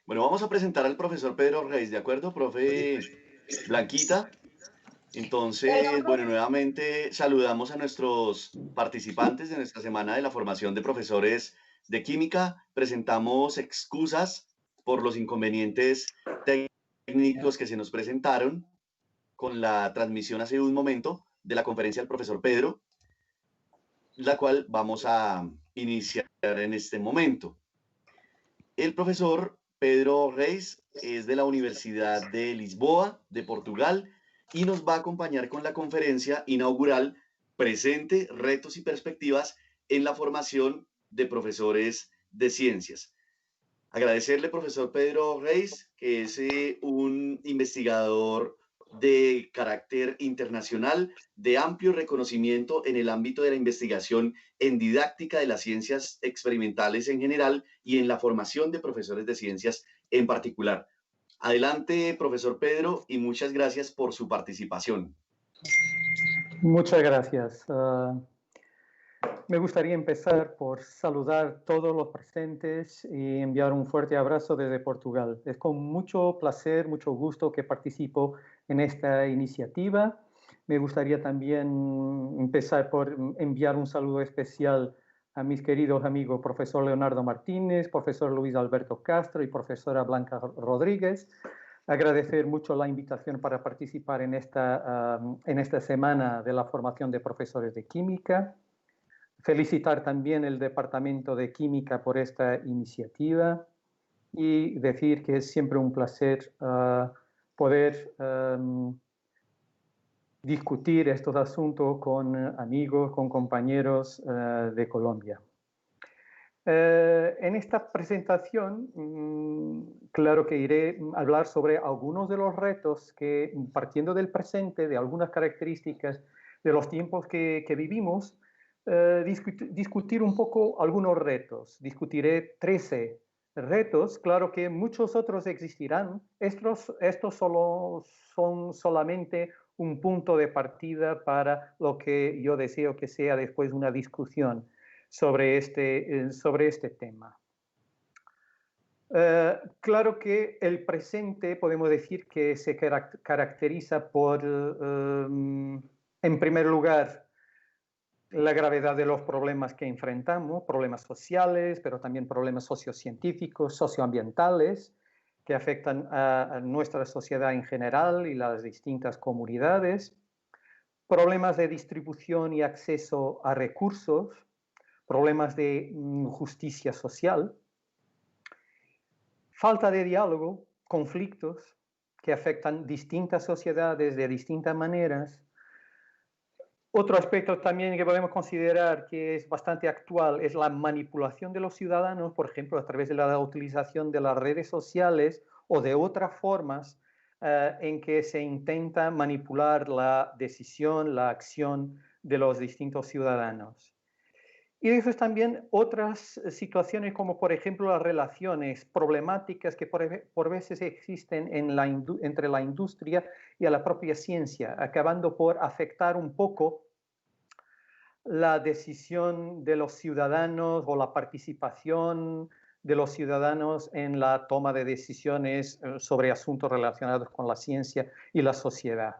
Bueno, vamos a presentar al profesor Pedro Reis, ¿de acuerdo, profe Blanquita? Entonces, bueno, nuevamente saludamos a nuestros participantes de nuestra semana de la formación de profesores de química. Presentamos excusas por los inconvenientes técnicos que se nos presentaron con la transmisión hace un momento de la conferencia del profesor Pedro, la cual vamos a iniciar en este momento. El profesor Pedro Reis es de la Universidad de Lisboa, de Portugal, y nos va a acompañar con la conferencia inaugural Presente, retos y perspectivas en la formación de profesores de ciencias. Agradecerle, profesor Pedro Reis, que es un investigador de carácter internacional, de amplio reconocimiento en el ámbito de la investigación en didáctica de las ciencias experimentales en general y en la formación de profesores de ciencias en particular. Adelante, profesor Pedro, y muchas gracias por su participación. Muchas gracias. Me gustaría empezar por saludar a todos los presentes y enviar un fuerte abrazo desde Portugal. Es con mucho placer, mucho gusto que participo en esta iniciativa. Me gustaría también empezar por enviar un saludo especial a mis queridos amigos profesor Leonardo Martínez, profesor Luis Alberto Castro y profesora Blanca Rodríguez. Agradecer mucho la invitación para participar en esta semana de la formación de profesores de química. Felicitar también el Departamento de Química por esta iniciativa y decir que es siempre un placer poder discutir estos asuntos con amigos, con compañeros de Colombia. En esta presentación, claro que iré a hablar sobre algunos de los retos que, partiendo del presente, de algunas características de los tiempos que vivimos, discutir un poco algunos retos. Discutiré 13 retos, claro que muchos otros existirán. Estos solo son solamente un punto de partida para lo que yo deseo que sea después una discusión sobre este tema. Claro que el presente podemos decir que se caracteriza por, en primer lugar, la gravedad de los problemas que enfrentamos, problemas sociales, pero también problemas sociocientíficos, socioambientales, que afectan a nuestra sociedad en general y las distintas comunidades, problemas de distribución y acceso a recursos, problemas de justicia social, falta de diálogo, conflictos que afectan distintas sociedades de distintas maneras. Otro aspecto también que podemos considerar que es bastante actual es la manipulación de los ciudadanos, por ejemplo, a través de la utilización de las redes sociales o de otras formas en que se intenta manipular la decisión, la acción de los distintos ciudadanos. Y eso es también otras situaciones como, por ejemplo, las relaciones problemáticas que por veces existen entre la industria y la propia ciencia, acabando por afectar un poco la decisión de los ciudadanos o la participación de los ciudadanos en la toma de decisiones sobre asuntos relacionados con la ciencia y la sociedad.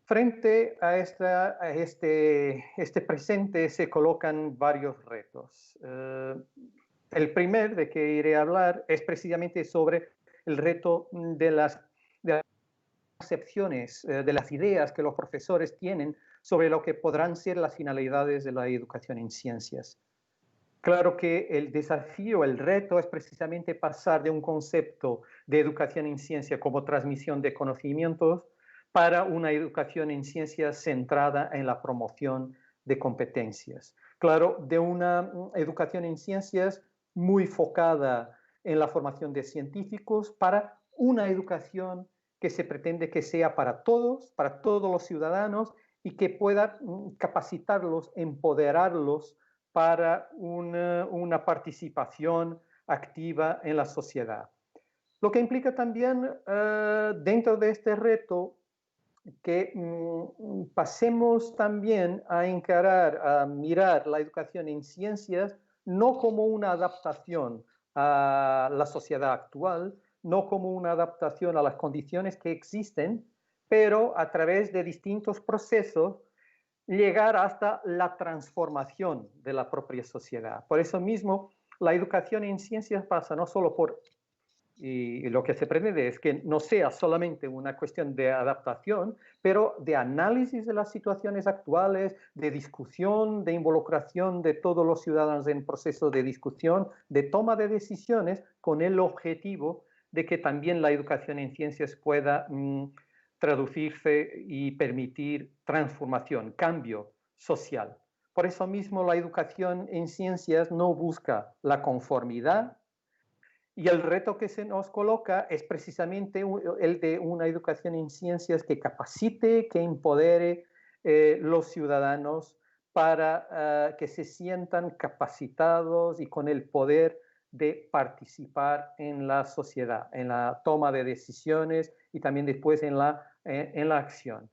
Frente a este presente se colocan varios retos. El primer de que iré a hablar es precisamente sobre el reto de las percepciones, de las ideas que los profesores tienen sobre lo que podrán ser las finalidades de la educación en ciencias. Claro que el desafío, el reto es precisamente pasar de un concepto de educación en ciencia como transmisión de conocimientos para una educación en ciencias centrada en la promoción de competencias. Claro, de una educación en ciencias muy focada en la formación de científicos para una educación que se pretende que sea para todos los ciudadanos y que pueda capacitarlos, empoderarlos para una participación activa en la sociedad. Lo que implica también dentro de este reto que pasemos también a encarar, a mirar la educación en ciencias no como una adaptación a la sociedad actual, no como una adaptación a las condiciones que existen, pero a través de distintos procesos llegar hasta la transformación de la propia sociedad. Por eso mismo, la educación en ciencias pasa no solo por, y lo que se pretende es que no sea solamente una cuestión de adaptación, pero de análisis de las situaciones actuales, de discusión, de involucración de todos los ciudadanos en proceso de discusión, de toma de decisiones, con el objetivo de que también la educación en ciencias pueda traducirse y permitir transformación, cambio social. Por eso mismo la educación en ciencias no busca la conformidad, y el reto que se nos coloca es precisamente el de una educación en ciencias que capacite, que empodere los ciudadanos para que se sientan capacitados y con el poder de participar en la sociedad, en la toma de decisiones y también después en la acción.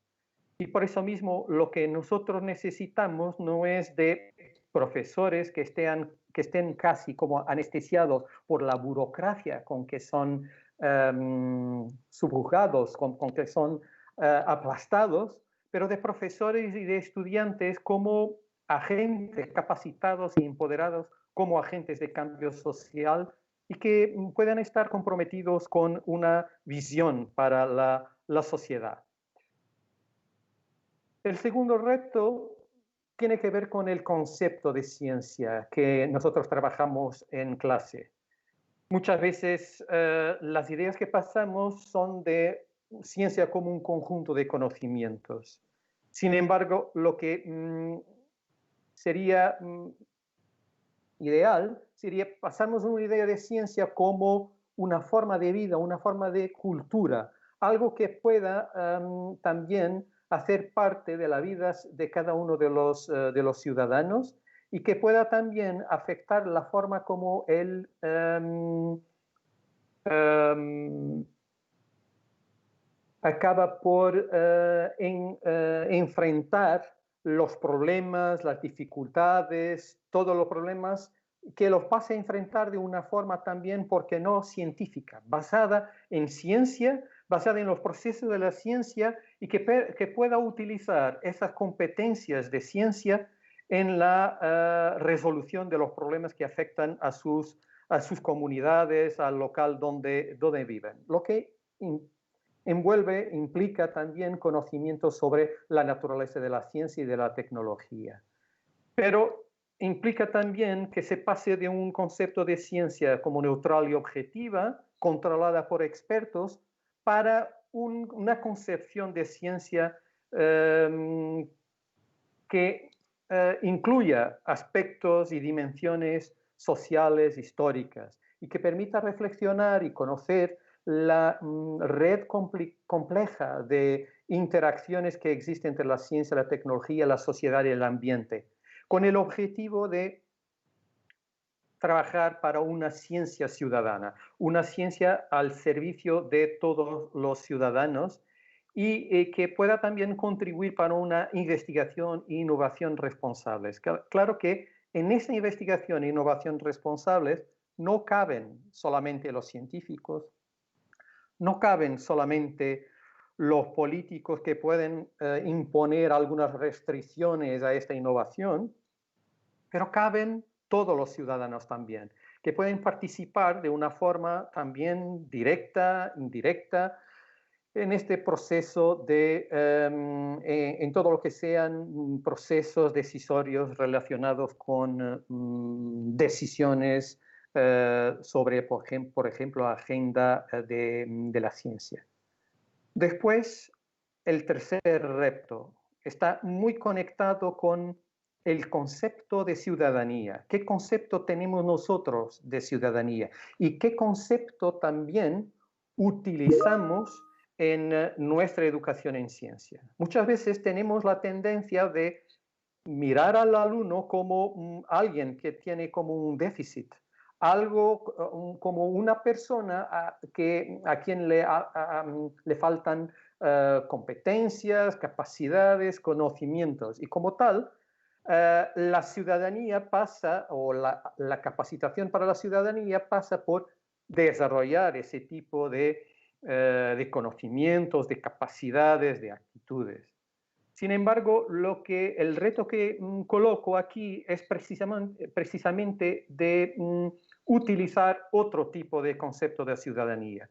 Y por eso mismo lo que nosotros necesitamos no es de profesores que estén casi como anestesiados por la burocracia con que son subjugados, con que son aplastados, pero de profesores y de estudiantes como agentes capacitados y empoderados como agentes de cambio social y que puedan estar comprometidos con una visión para la sociedad. El segundo reto tiene que ver con el concepto de ciencia que nosotros trabajamos en clase. Muchas veces las ideas que pasamos son de ciencia como un conjunto de conocimientos. Sin embargo, lo que sería ideal sería pasarnos una idea de ciencia como una forma de vida, una forma de cultura, algo que pueda también hacer parte de la vida de cada uno de los ciudadanos y que pueda también afectar la forma como él acaba por enfrentar los problemas, las dificultades, todos los problemas, que los pase a enfrentar de una forma también, ¿por qué no?, científica, basada en ciencia, basada en los procesos de la ciencia y que pueda utilizar esas competencias de ciencia en la resolución de los problemas que afectan a sus comunidades, al local donde viven. Lo que implica también conocimientos sobre la naturaleza de la ciencia y de la tecnología. Pero implica también que se pase de un concepto de ciencia como neutral y objetiva, controlada por expertos, para una concepción de ciencia que incluya aspectos y dimensiones sociales, históricas, y que permita reflexionar y conocer la red compleja de interacciones que existen entre la ciencia, la tecnología, la sociedad y el ambiente, con el objetivo de trabajar para una ciencia ciudadana, una ciencia al servicio de todos los ciudadanos y que pueda también contribuir para una investigación e innovación responsables. Claro que en esa investigación e innovación responsables no caben solamente los científicos, no caben solamente los políticos que pueden imponer algunas restricciones a esta innovación, pero caben todos los ciudadanos también, que pueden participar de una forma también directa, indirecta, en este proceso en todo lo que sean procesos decisorios relacionados con decisiones sobre, por ejemplo, agenda de la ciencia. Después, el tercer reto está muy conectado con el concepto de ciudadanía. ¿Qué concepto tenemos nosotros de ciudadanía? Y qué concepto también utilizamos en nuestra educación en ciencia. Muchas veces tenemos la tendencia de mirar al alumno como alguien que tiene como un déficit, algo como una persona a quien le faltan competencias, capacidades, conocimientos, y como tal la ciudadanía pasa, o la capacitación para la ciudadanía pasa por desarrollar ese tipo de conocimientos, de capacidades, de actitudes. Sin embargo, el reto que coloco aquí es precisamente de utilizar otro tipo de concepto de ciudadanía.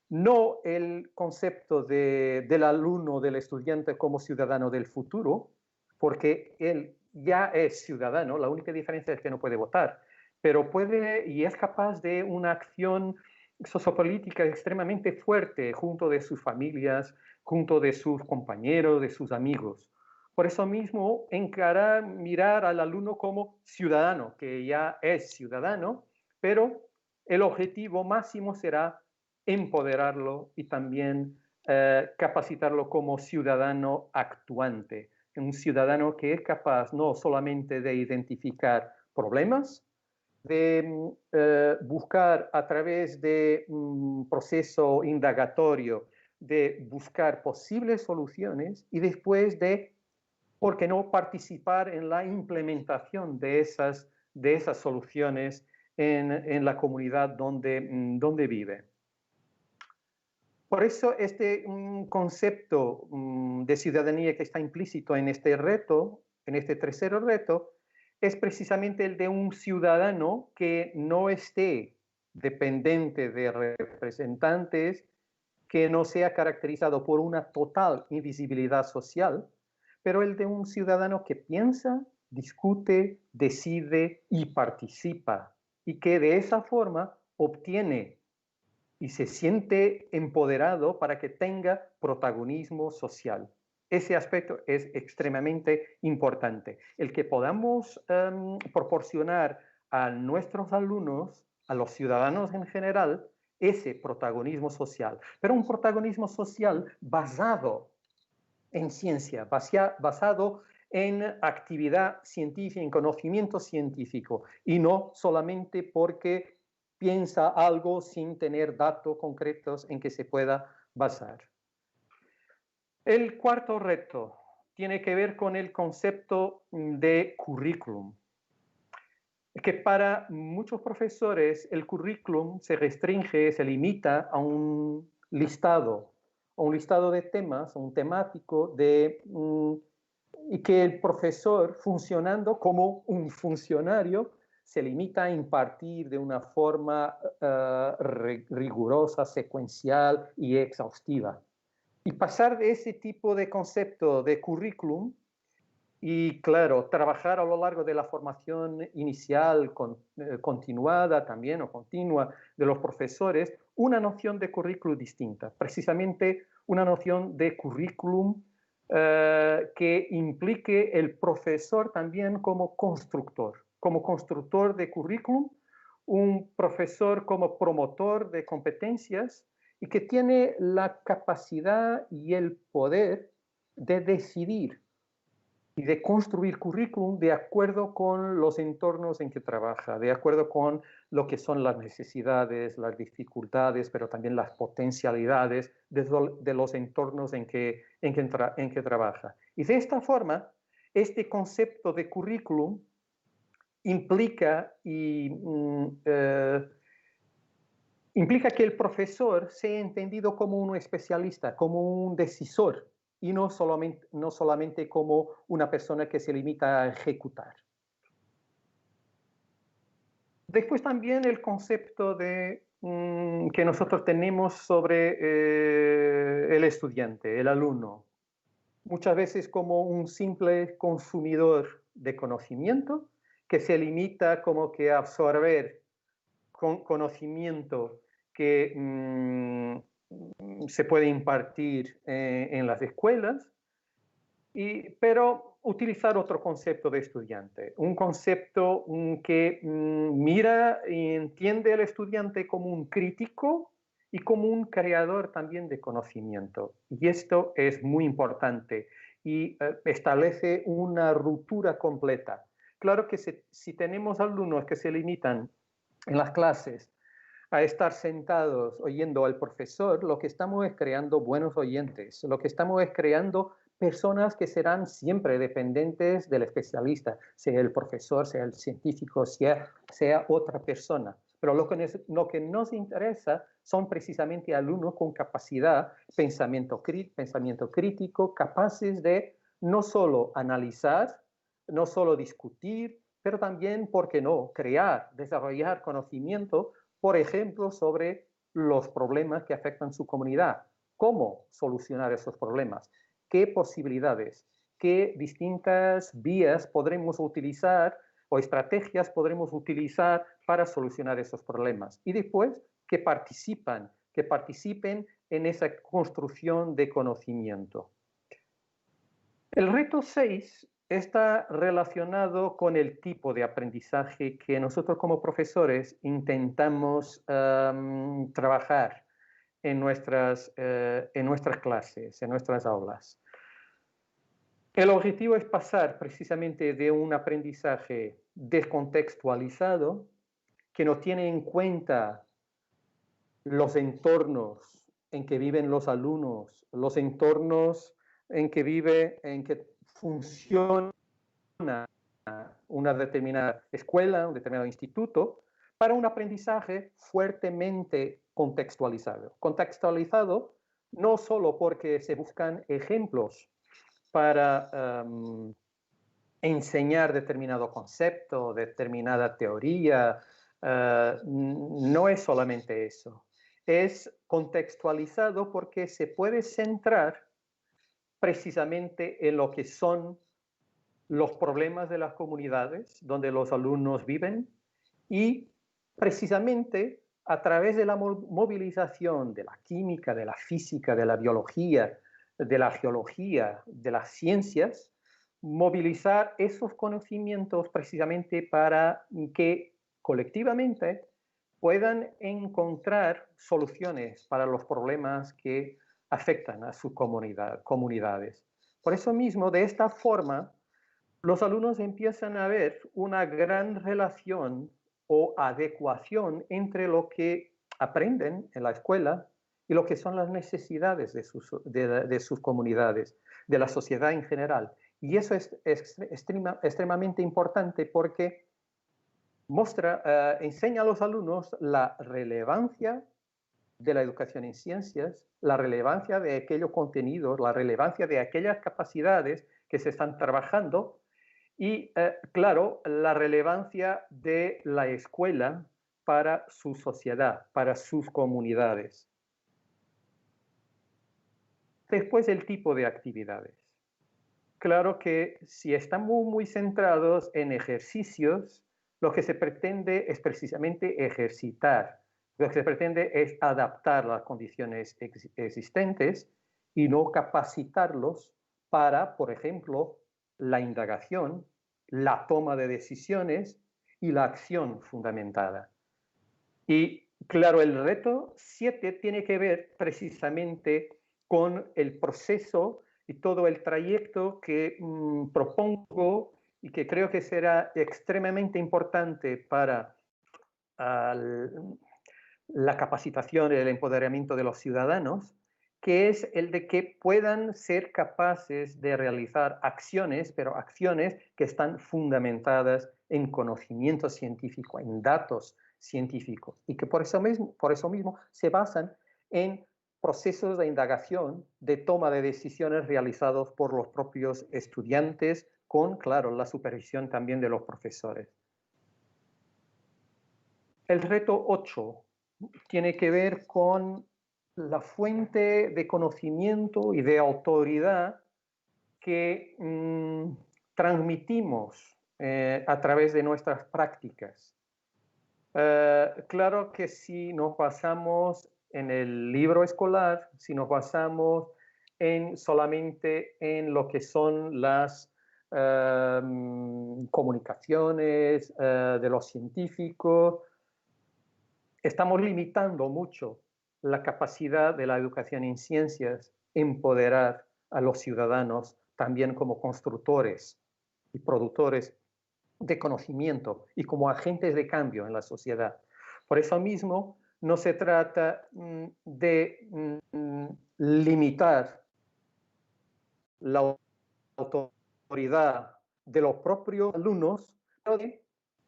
No el concepto del alumno, del estudiante como ciudadano del futuro, porque él ya es ciudadano, la única diferencia es que no puede votar, pero puede y es capaz de una acción sociopolítica extremadamente fuerte junto de sus familias, junto de sus compañeros, de sus amigos. Por eso mismo, mirar al alumno como ciudadano, que ya es ciudadano, pero el objetivo máximo será empoderarlo y también capacitarlo como ciudadano actuante, un ciudadano que es capaz no solamente de identificar problemas, de buscar a través de un proceso indagatorio, de buscar posibles soluciones y después de, ¿por qué no?, participar en la implementación de esas soluciones en la comunidad donde vive. Por eso este concepto de ciudadanía que está implícito en este reto, en este tercer reto, es precisamente el de un ciudadano que no esté dependiente de representantes, que no sea caracterizado por una total invisibilidad social, pero el de un ciudadano que piensa, discute, decide y participa, y que de esa forma obtiene y se siente empoderado para que tenga protagonismo social. Ese aspecto es extremadamente importante. El que podamos proporcionar a nuestros alumnos, a los ciudadanos en general, ese protagonismo social, pero un protagonismo social basado en ciencia, basado en actividad científica, en conocimiento científico, y no solamente porque piensa algo sin tener datos concretos en que se pueda basar. El cuarto reto tiene que ver con el concepto de currículum. Que para muchos profesores el currículum se restringe, se limita a un listado de temas, un temático y que el profesor, funcionando como un funcionario, se limita a impartir de una forma rigurosa, secuencial y exhaustiva. Y pasar de ese tipo de concepto de currículum y, claro, trabajar a lo largo de la formación inicial, continuada también o continua de los profesores, una noción de currículum distinta, precisamente una noción de currículum que implique el profesor también como constructor de currículum, un profesor como promotor de competencias y que tiene la capacidad y el poder de decidir y de construir currículum de acuerdo con los entornos en que trabaja, de acuerdo con lo que son las necesidades, las dificultades, pero también las potencialidades de los entornos en que trabaja. Y de esta forma, este concepto de currículum implica que el profesor sea entendido como un especialista, como un decisor, y no solamente como una persona que se limita a ejecutar. Después también el concepto que nosotros tenemos sobre el estudiante, el alumno, muchas veces como un simple consumidor de conocimiento que se limita como que a absorber conocimiento que se puede impartir en las escuelas, pero utilizar otro concepto de estudiante, un concepto que mira y entiende al estudiante como un crítico y como un creador también de conocimiento. Y esto es muy importante y establece una ruptura completa. Claro que si tenemos alumnos que se limitan en las clases a estar sentados oyendo al profesor, lo que estamos es creando buenos oyentes, lo que estamos es creando personas que serán siempre dependientes del especialista, sea el profesor, sea el científico, sea otra persona. Pero lo que nos interesa son precisamente alumnos con capacidad, pensamiento crítico, capaces de no solo analizar, no solo discutir, pero también, ¿por qué no?, crear, desarrollar conocimiento, por ejemplo, sobre los problemas que afectan su comunidad. ¿Cómo solucionar esos problemas? ¿Qué posibilidades, qué distintas vías podremos utilizar o estrategias podremos utilizar para solucionar esos problemas? Y después, que participen en esa construcción de conocimiento. El reto 6 está relacionado con el tipo de aprendizaje que nosotros como profesores intentamos trabajar en nuestras clases, en nuestras aulas. El objetivo es pasar precisamente de un aprendizaje descontextualizado, que no tiene en cuenta los entornos en que viven los alumnos, los entornos en que funciona una determinada escuela, un determinado instituto, para un aprendizaje fuertemente contextualizado. Contextualizado no solo porque se buscan ejemplos para enseñar determinado concepto, determinada teoría, no es solamente eso. Es contextualizado porque se puede centrar precisamente en lo que son los problemas de las comunidades donde los alumnos viven y precisamente a través de la movilización de la química, de la física, de la biología, de la geología, de las ciencias, movilizar esos conocimientos precisamente para que colectivamente puedan encontrar soluciones para los problemas que afectan a sus comunidades. Por eso mismo, de esta forma, los alumnos empiezan a ver una gran relación o adecuación entre lo que aprenden en la escuela y lo que son las necesidades de sus comunidades, de la sociedad en general. Y eso es extremadamente importante porque enseña a los alumnos la relevancia de la educación en ciencias, la relevancia de aquellos contenidos, la relevancia de aquellas capacidades que se están trabajando y, claro, la relevancia de la escuela para su sociedad, para sus comunidades. Después, el tipo de actividades. Claro que si estamos muy centrados en ejercicios, lo que se pretende es precisamente ejercitar. Lo que se pretende es adaptar las condiciones existentes y no capacitarlos para, por ejemplo, la indagación, la toma de decisiones y la acción fundamentada. Y claro, el reto 7 tiene que ver precisamente con el proceso y todo el trayecto que propongo y que creo que será extremadamente importante para la capacitación y el empoderamiento de los ciudadanos, que es el de que puedan ser capaces de realizar acciones, pero acciones que están fundamentadas en conocimiento científico, en datos científicos, y que por eso mismo se basan en procesos de indagación, de toma de decisiones realizados por los propios estudiantes, con, claro, la supervisión también de los profesores. El reto 8 tiene que ver con la fuente de conocimiento y de autoridad que transmitimos a través de nuestras prácticas. Claro que si nos basamos en el libro escolar, si nos basamos solamente en lo que son las comunicaciones de los científicos, estamos limitando mucho la capacidad de la educación en ciencias, empoderar a los ciudadanos también como constructores y productores de conocimiento y como agentes de cambio en la sociedad. Por eso mismo, no se trata de limitar la autoridad de los propios alumnos,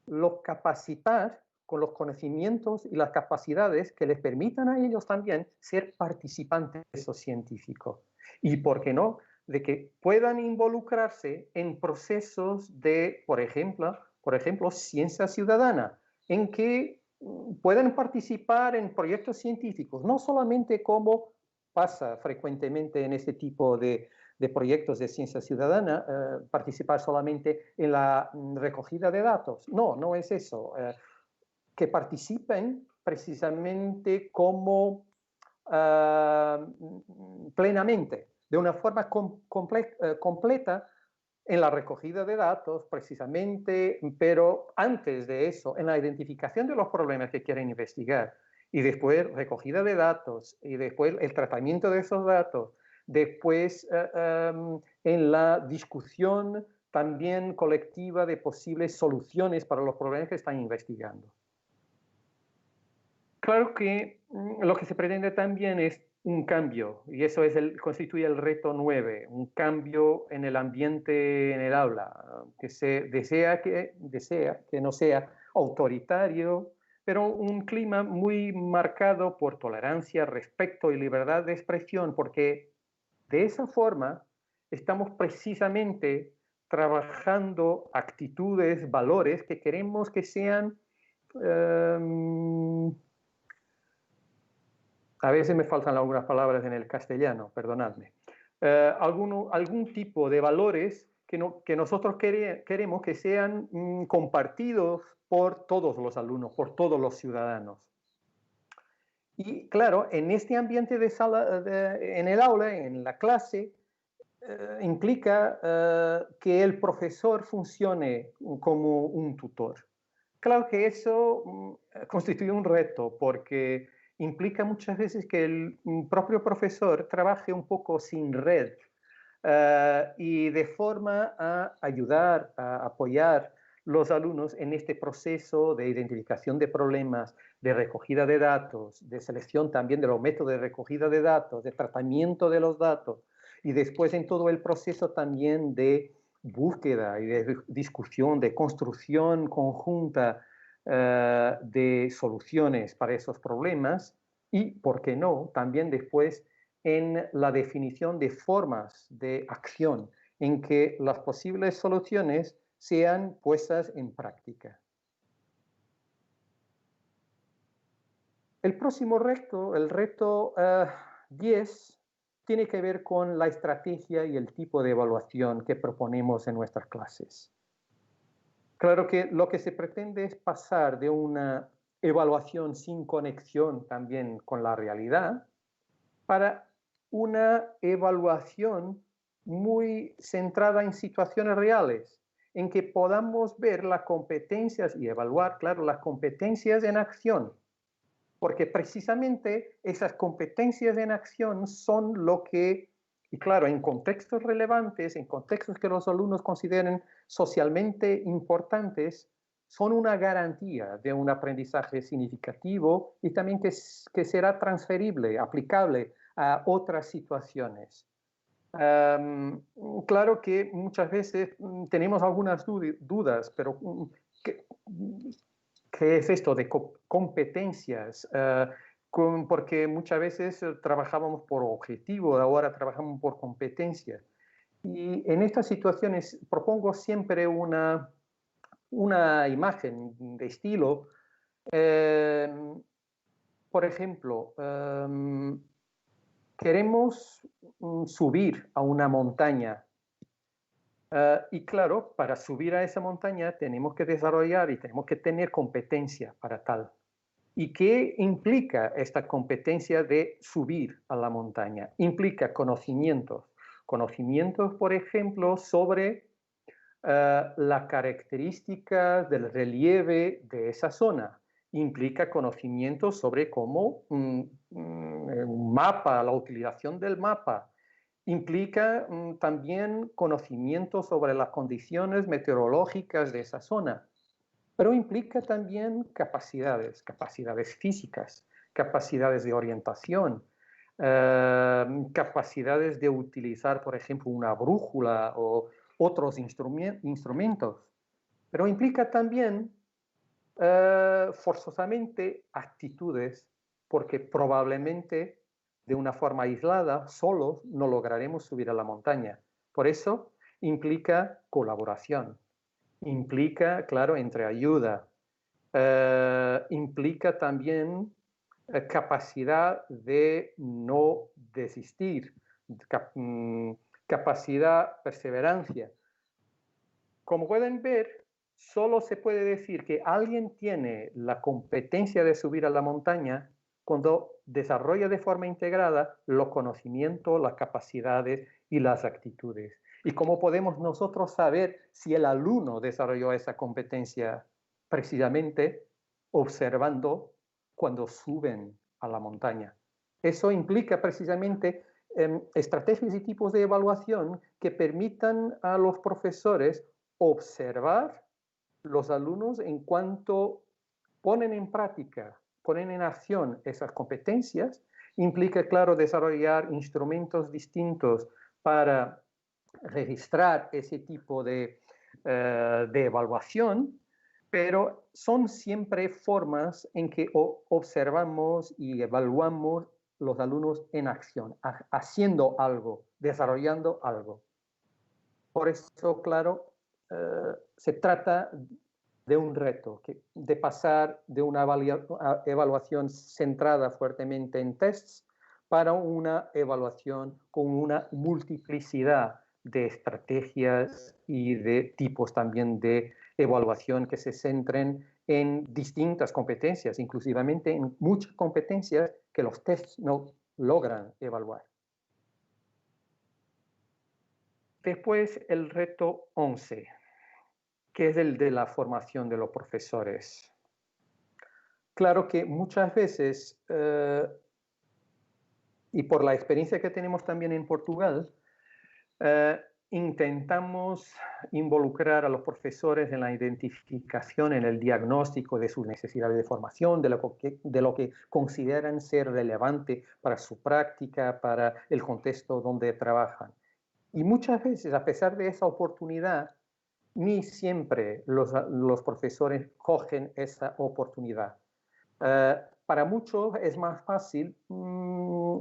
los capacitar con los conocimientos y las capacidades que les permitan a ellos también ser participantes de esos científicos. Y, ¿por qué no?, de que puedan involucrarse en procesos de, por ejemplo, ciencia ciudadana, en que puedan participar en proyectos científicos, no solamente como pasa frecuentemente en este tipo de proyectos de ciencia ciudadana, participar solamente en la recogida de datos. No, no es eso. Que participen precisamente como plenamente, de una forma completa en la recogida de datos, precisamente, pero antes de eso, en la identificación de los problemas que quieren investigar, y después recogida de datos, y después el tratamiento de esos datos, después en la discusión también colectiva de posibles soluciones para los problemas que están investigando. Claro que lo que se pretende también es un cambio, y eso constituye el reto 9, un cambio en el ambiente en el aula, que se desea que no sea autoritario, pero un clima muy marcado por tolerancia, respeto y libertad de expresión, porque de esa forma estamos precisamente trabajando actitudes, valores que queremos que sean a veces me faltan algunas palabras en el castellano, perdonadme. Algún tipo de valores que nosotros queremos que sean compartidos por todos los alumnos, por todos los ciudadanos. Y claro, en este ambiente de sala, en el aula, en la clase, implica que el profesor funcione como un tutor. Claro que eso constituye un reto porque implica muchas veces que el propio profesor trabaje un poco sin red y de forma a ayudar, a apoyar los alumnos en este proceso de identificación de problemas, de recogida de datos, de selección también de los métodos de recogida de datos, de tratamiento de los datos y después en todo el proceso también de búsqueda y de discusión, de construcción conjunta de soluciones para esos problemas y, ¿por qué no?, también después en la definición de formas de acción en que las posibles soluciones sean puestas en práctica. El próximo reto, el reto 10, tiene que ver con la estrategia y el tipo de evaluación que proponemos en nuestras clases. Claro que lo que se pretende es pasar de una evaluación sin conexión también con la realidad para una evaluación muy centrada en situaciones reales, en que podamos ver las competencias y evaluar, claro, las competencias en acción, porque precisamente esas competencias en acción son lo que, y claro, en contextos relevantes, en contextos que los alumnos consideren socialmente importantes, son una garantía de un aprendizaje significativo y también que será transferible, aplicable a otras situaciones. Claro que muchas veces tenemos algunas dudas, pero ¿qué es esto de competencias? Porque muchas veces trabajábamos por objetivo, ahora trabajamos por competencia. Y en estas situaciones propongo siempre una imagen de estilo. Por ejemplo, queremos subir a una montaña. Y claro, para subir a esa montaña tenemos que desarrollar y tenemos que tener competencia para tal. ¿Y qué implica esta competencia de subir a la montaña? Implica conocimientos. Conocimientos, por ejemplo, sobre las características del relieve de esa zona. Implica conocimientos sobre cómo un mapa, la utilización del mapa. Implica también conocimiento sobre las condiciones meteorológicas de esa zona, pero implica también capacidades físicas, capacidades de orientación, capacidades de utilizar, por ejemplo, una brújula o otros instrumentos, pero implica también forzosamente actitudes, porque probablemente de una forma aislada, solos, no lograremos subir a la montaña. Por eso implica colaboración, implica, claro, entreayuda, implica también capacidad de no desistir, capacidad, perseverancia. Como pueden ver, solo se puede decir que alguien tiene la competencia de subir a la montaña cuando desarrolla de forma integrada los conocimientos, las capacidades y las actitudes. ¿Y cómo podemos nosotros saber si el alumno desarrolló esa competencia? Precisamente observando cuando suben a la montaña. Eso implica precisamente estrategias y tipos de evaluación que permitan a los profesores observar los alumnos en cuanto ponen en práctica, ponen en acción esas competencias. Implica, claro, desarrollar instrumentos distintos para registrar ese tipo de evaluación, pero son siempre formas en que observamos y evaluamos los alumnos en acción, haciendo algo, desarrollando algo. Por eso, claro, se trata de un reto, de pasar de una evaluación centrada fuertemente en tests para una evaluación con una multiplicidad de estrategias y de tipos también de evaluación que se centren en distintas competencias, inclusivamente en muchas competencias que los tests no logran evaluar. Después el reto 11, que es el de la formación de los profesores. Claro que muchas veces, y por la experiencia que tenemos también en Portugal, intentamos involucrar a los profesores en la identificación, en el diagnóstico de sus necesidades de formación, de lo que consideran ser relevante para su práctica, para el contexto donde trabajan. Y muchas veces, a pesar de esa oportunidad, ni siempre los profesores cogen esa oportunidad. Para muchos es más fácil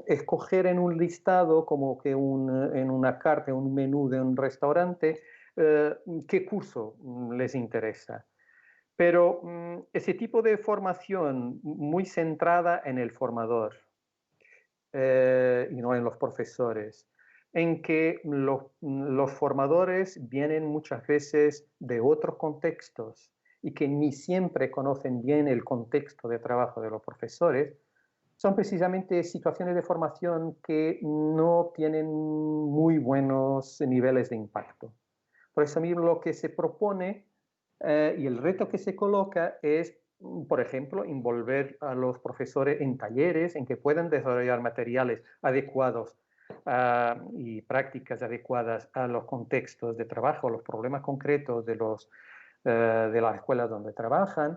escoger en un listado, como que en una carta, un menú de un restaurante, qué curso les interesa. Pero ese tipo de formación muy centrada en el formador y no en los profesores, en que los formadores vienen muchas veces de otros contextos y que ni siempre conocen bien el contexto de trabajo de los profesores, son precisamente situaciones de formación que no tienen muy buenos niveles de impacto. Por eso mismo lo que se propone y el reto que se coloca es, por ejemplo, envolver a los profesores en talleres en que puedan desarrollar materiales adecuados y prácticas adecuadas a los contextos de trabajo, a los problemas concretos de las escuelas donde trabajan,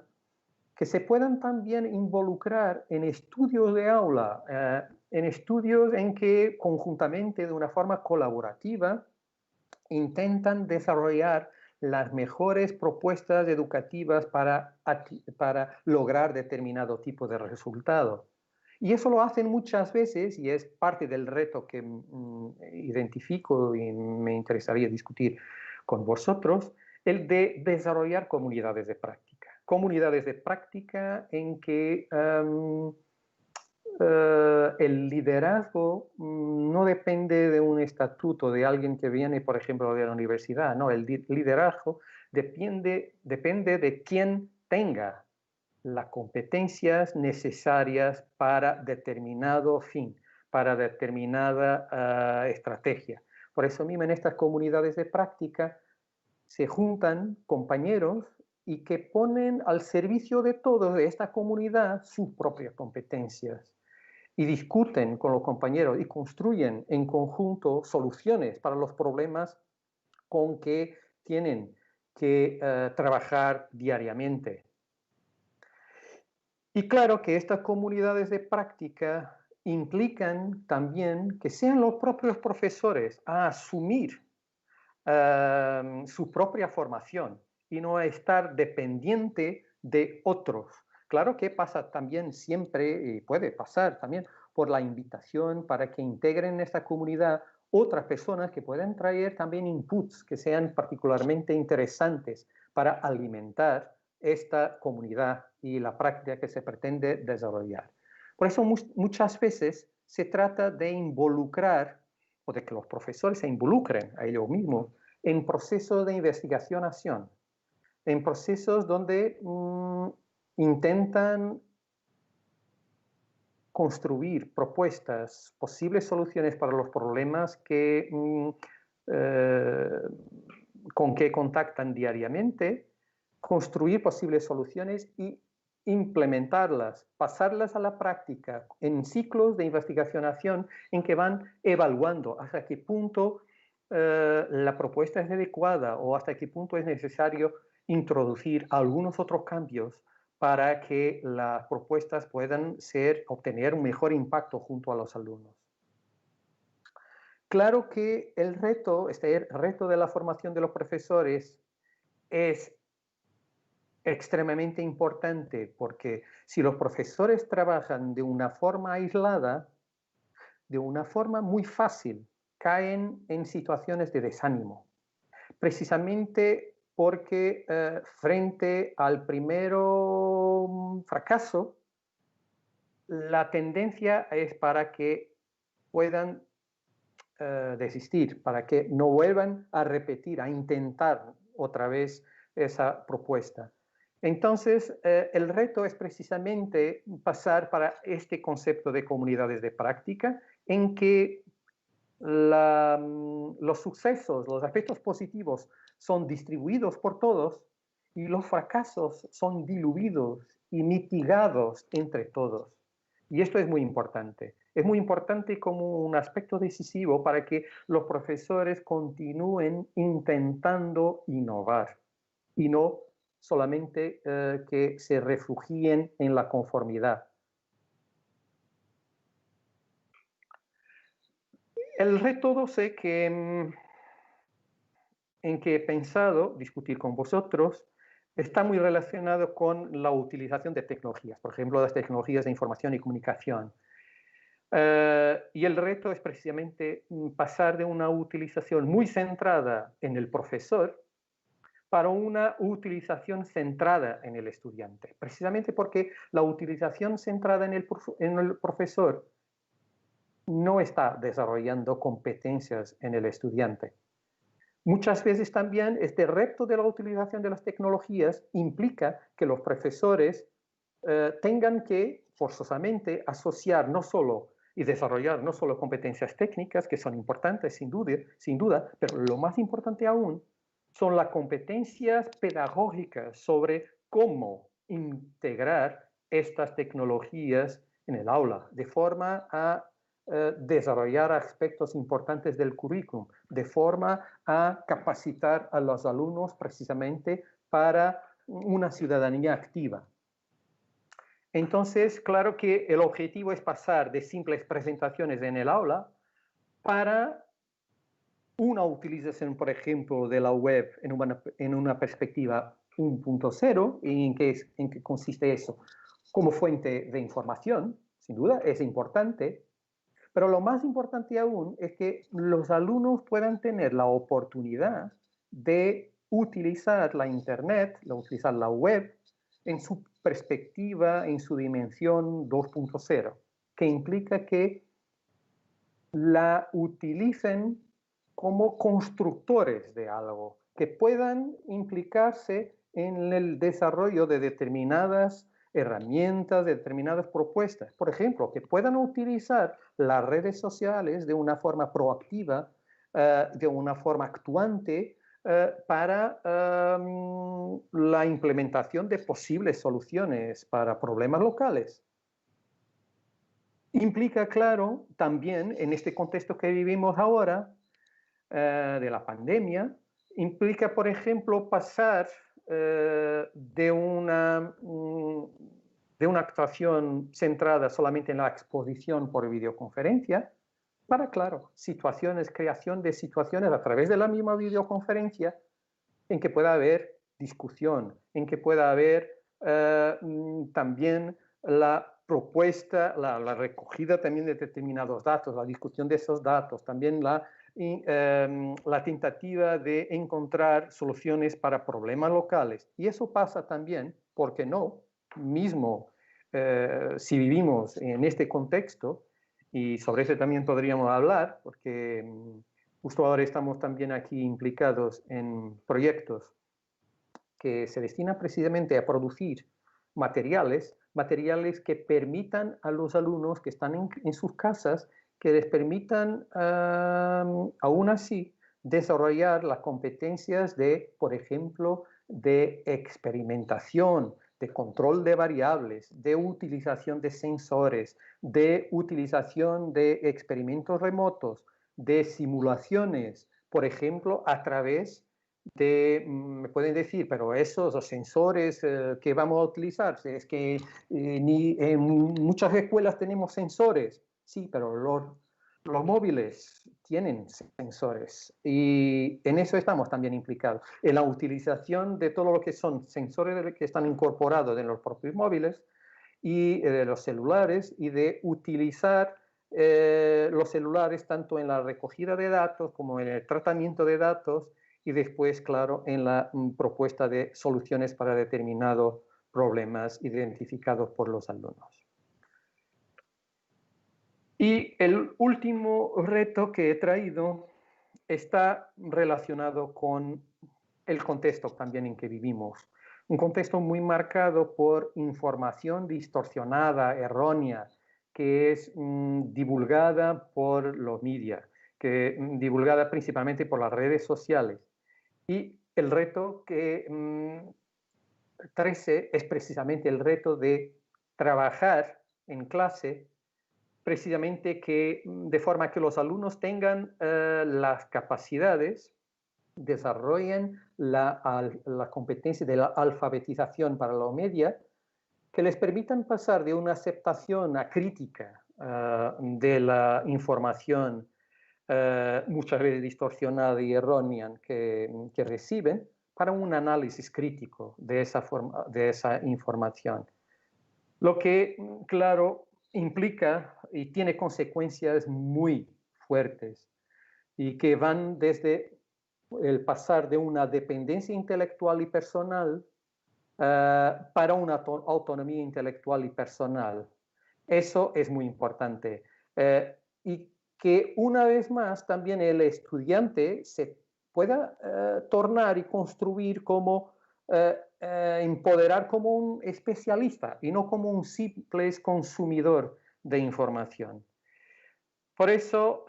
que se puedan también involucrar en estudios de aula, en estudios en que conjuntamente, de una forma colaborativa, intentan desarrollar las mejores propuestas educativas para lograr determinado tipo de resultado. Y eso lo hacen muchas veces, y es parte del reto que identifico y me interesaría discutir con vosotros, el de desarrollar comunidades de práctica. Comunidades de práctica en que el liderazgo no depende de un estatuto de alguien que viene, por ejemplo, de la universidad. No, el liderazgo depende de quien tenga las competencias necesarias para determinado fin, para determinada estrategia. Por eso mismo en estas comunidades de práctica se juntan compañeros y que ponen al servicio de todos de esta comunidad sus propias competencias y discuten con los compañeros y construyen en conjunto soluciones para los problemas con que tienen que trabajar diariamente. Y claro que estas comunidades de práctica implican también que sean los propios profesores a asumir su propia formación y no a estar dependiente de otros. Claro que pasa también siempre, y puede pasar también, por la invitación para que integren en esta comunidad otras personas que puedan traer también inputs que sean particularmente interesantes para alimentar esta comunidad y la práctica que se pretende desarrollar. Por eso muchas veces se trata de involucrar o de que los profesores se involucren a ellos mismos en procesos de investigación-acción, en procesos donde intentan construir propuestas, posibles soluciones para los problemas con que contactan diariamente, construir posibles soluciones y implementarlas, pasarlas a la práctica en ciclos de investigación-acción en que van evaluando hasta qué punto la propuesta es adecuada o hasta qué punto es necesario introducir algunos otros cambios para que las propuestas puedan obtener un mejor impacto junto a los alumnos. Claro que este reto de la formación de los profesores es extremadamente importante porque si los profesores trabajan de una forma aislada, de una forma muy fácil, caen en situaciones de desánimo, precisamente porque frente al primero fracaso, la tendencia es para que puedan desistir, para que no vuelvan a repetir, a intentar otra vez esa propuesta. Entonces, el reto es precisamente pasar para este concepto de comunidades de práctica en que los sucesos, los aspectos positivos son distribuidos por todos y los fracasos son diluidos y mitigados entre todos. Y esto es muy importante. Es muy importante como un aspecto decisivo para que los profesores continúen intentando innovar y no solamente que se refugien en la conformidad. El reto 12 en que he pensado discutir con vosotros está muy relacionado con la utilización de tecnologías, por ejemplo, las tecnologías de información y comunicación. Y el reto es precisamente pasar de una utilización muy centrada en el profesor para una utilización centrada en el estudiante, precisamente porque la utilización centrada en el profesor no está desarrollando competencias en el estudiante. Muchas veces también este reto de la utilización de las tecnologías implica que los profesores tengan que forzosamente asociar no solo y desarrollar no solo competencias técnicas, que son importantes sin duda, pero lo más importante aún son las competencias pedagógicas sobre cómo integrar estas tecnologías en el aula, de forma a desarrollar aspectos importantes del currículum, de forma a capacitar a los alumnos precisamente para una ciudadanía activa. Entonces, claro que el objetivo es pasar de simples presentaciones en el aula para una utilización, por ejemplo, de la web en una perspectiva 1.0. ¿Y en qué consiste eso? Como fuente de información, sin duda, es importante, pero lo más importante aún es que los alumnos puedan tener la oportunidad de utilizar la Internet, de utilizar la web en su perspectiva, en su dimensión 2.0, que implica que la utilicen como constructores de algo, que puedan implicarse en el desarrollo de determinadas herramientas, de determinadas propuestas. Por ejemplo, que puedan utilizar las redes sociales de una forma proactiva, de una forma actuante, para la implementación de posibles soluciones para problemas locales. Implica, claro, también en este contexto que vivimos ahora, de la pandemia, implica, por ejemplo, pasar de una de una actuación centrada solamente en la exposición por videoconferencia, para, claro, creación de situaciones a través de la misma videoconferencia en que pueda haber discusión, en que pueda haber también la propuesta, la recogida también de determinados datos, la discusión de esos datos, también la tentativa de encontrar soluciones para problemas locales. Y eso pasa también, ¿por qué no? Mismo si vivimos en este contexto, y sobre eso también podríamos hablar, porque justo ahora estamos también aquí implicados en proyectos que se destinan precisamente a producir materiales que permitan a los alumnos que están en sus casas, que les permitan aún así desarrollar las competencias de, por ejemplo, de experimentación, de control de variables, de utilización de sensores, de utilización de experimentos remotos, de simulaciones, por ejemplo, a través me pueden decir, pero esos sensores que vamos a utilizar, es que ni en muchas escuelas tenemos sensores. Sí, pero los móviles tienen sensores y en eso estamos también implicados. En la utilización de todo lo que son sensores que están incorporados en los propios móviles y de los celulares, y de utilizar los celulares tanto en la recogida de datos como en el tratamiento de datos, y después, claro, en la propuesta de soluciones para determinados problemas identificados por los alumnos. Y el último reto que he traído está relacionado con el contexto también en que vivimos. Un contexto muy marcado por información distorsionada, errónea, que es divulgada por los medios, divulgada principalmente por las redes sociales. Y el reto que 13 es precisamente el reto de trabajar en clase, precisamente de forma que los alumnos tengan las capacidades, desarrollen la competencia de la alfabetización para los medios, que les permitan pasar de una aceptación a crítica de la información muchas veces distorsionada y errónea que reciben, para un análisis crítico de esa información. Lo que, claro, implica y tiene consecuencias muy fuertes y que van desde el pasar de una dependencia intelectual y personal para una autonomía intelectual y personal. Eso es muy importante. Y que una vez más también el estudiante se pueda tornar y construir como, empoderar como un especialista y no como un simple consumidor de información. Por eso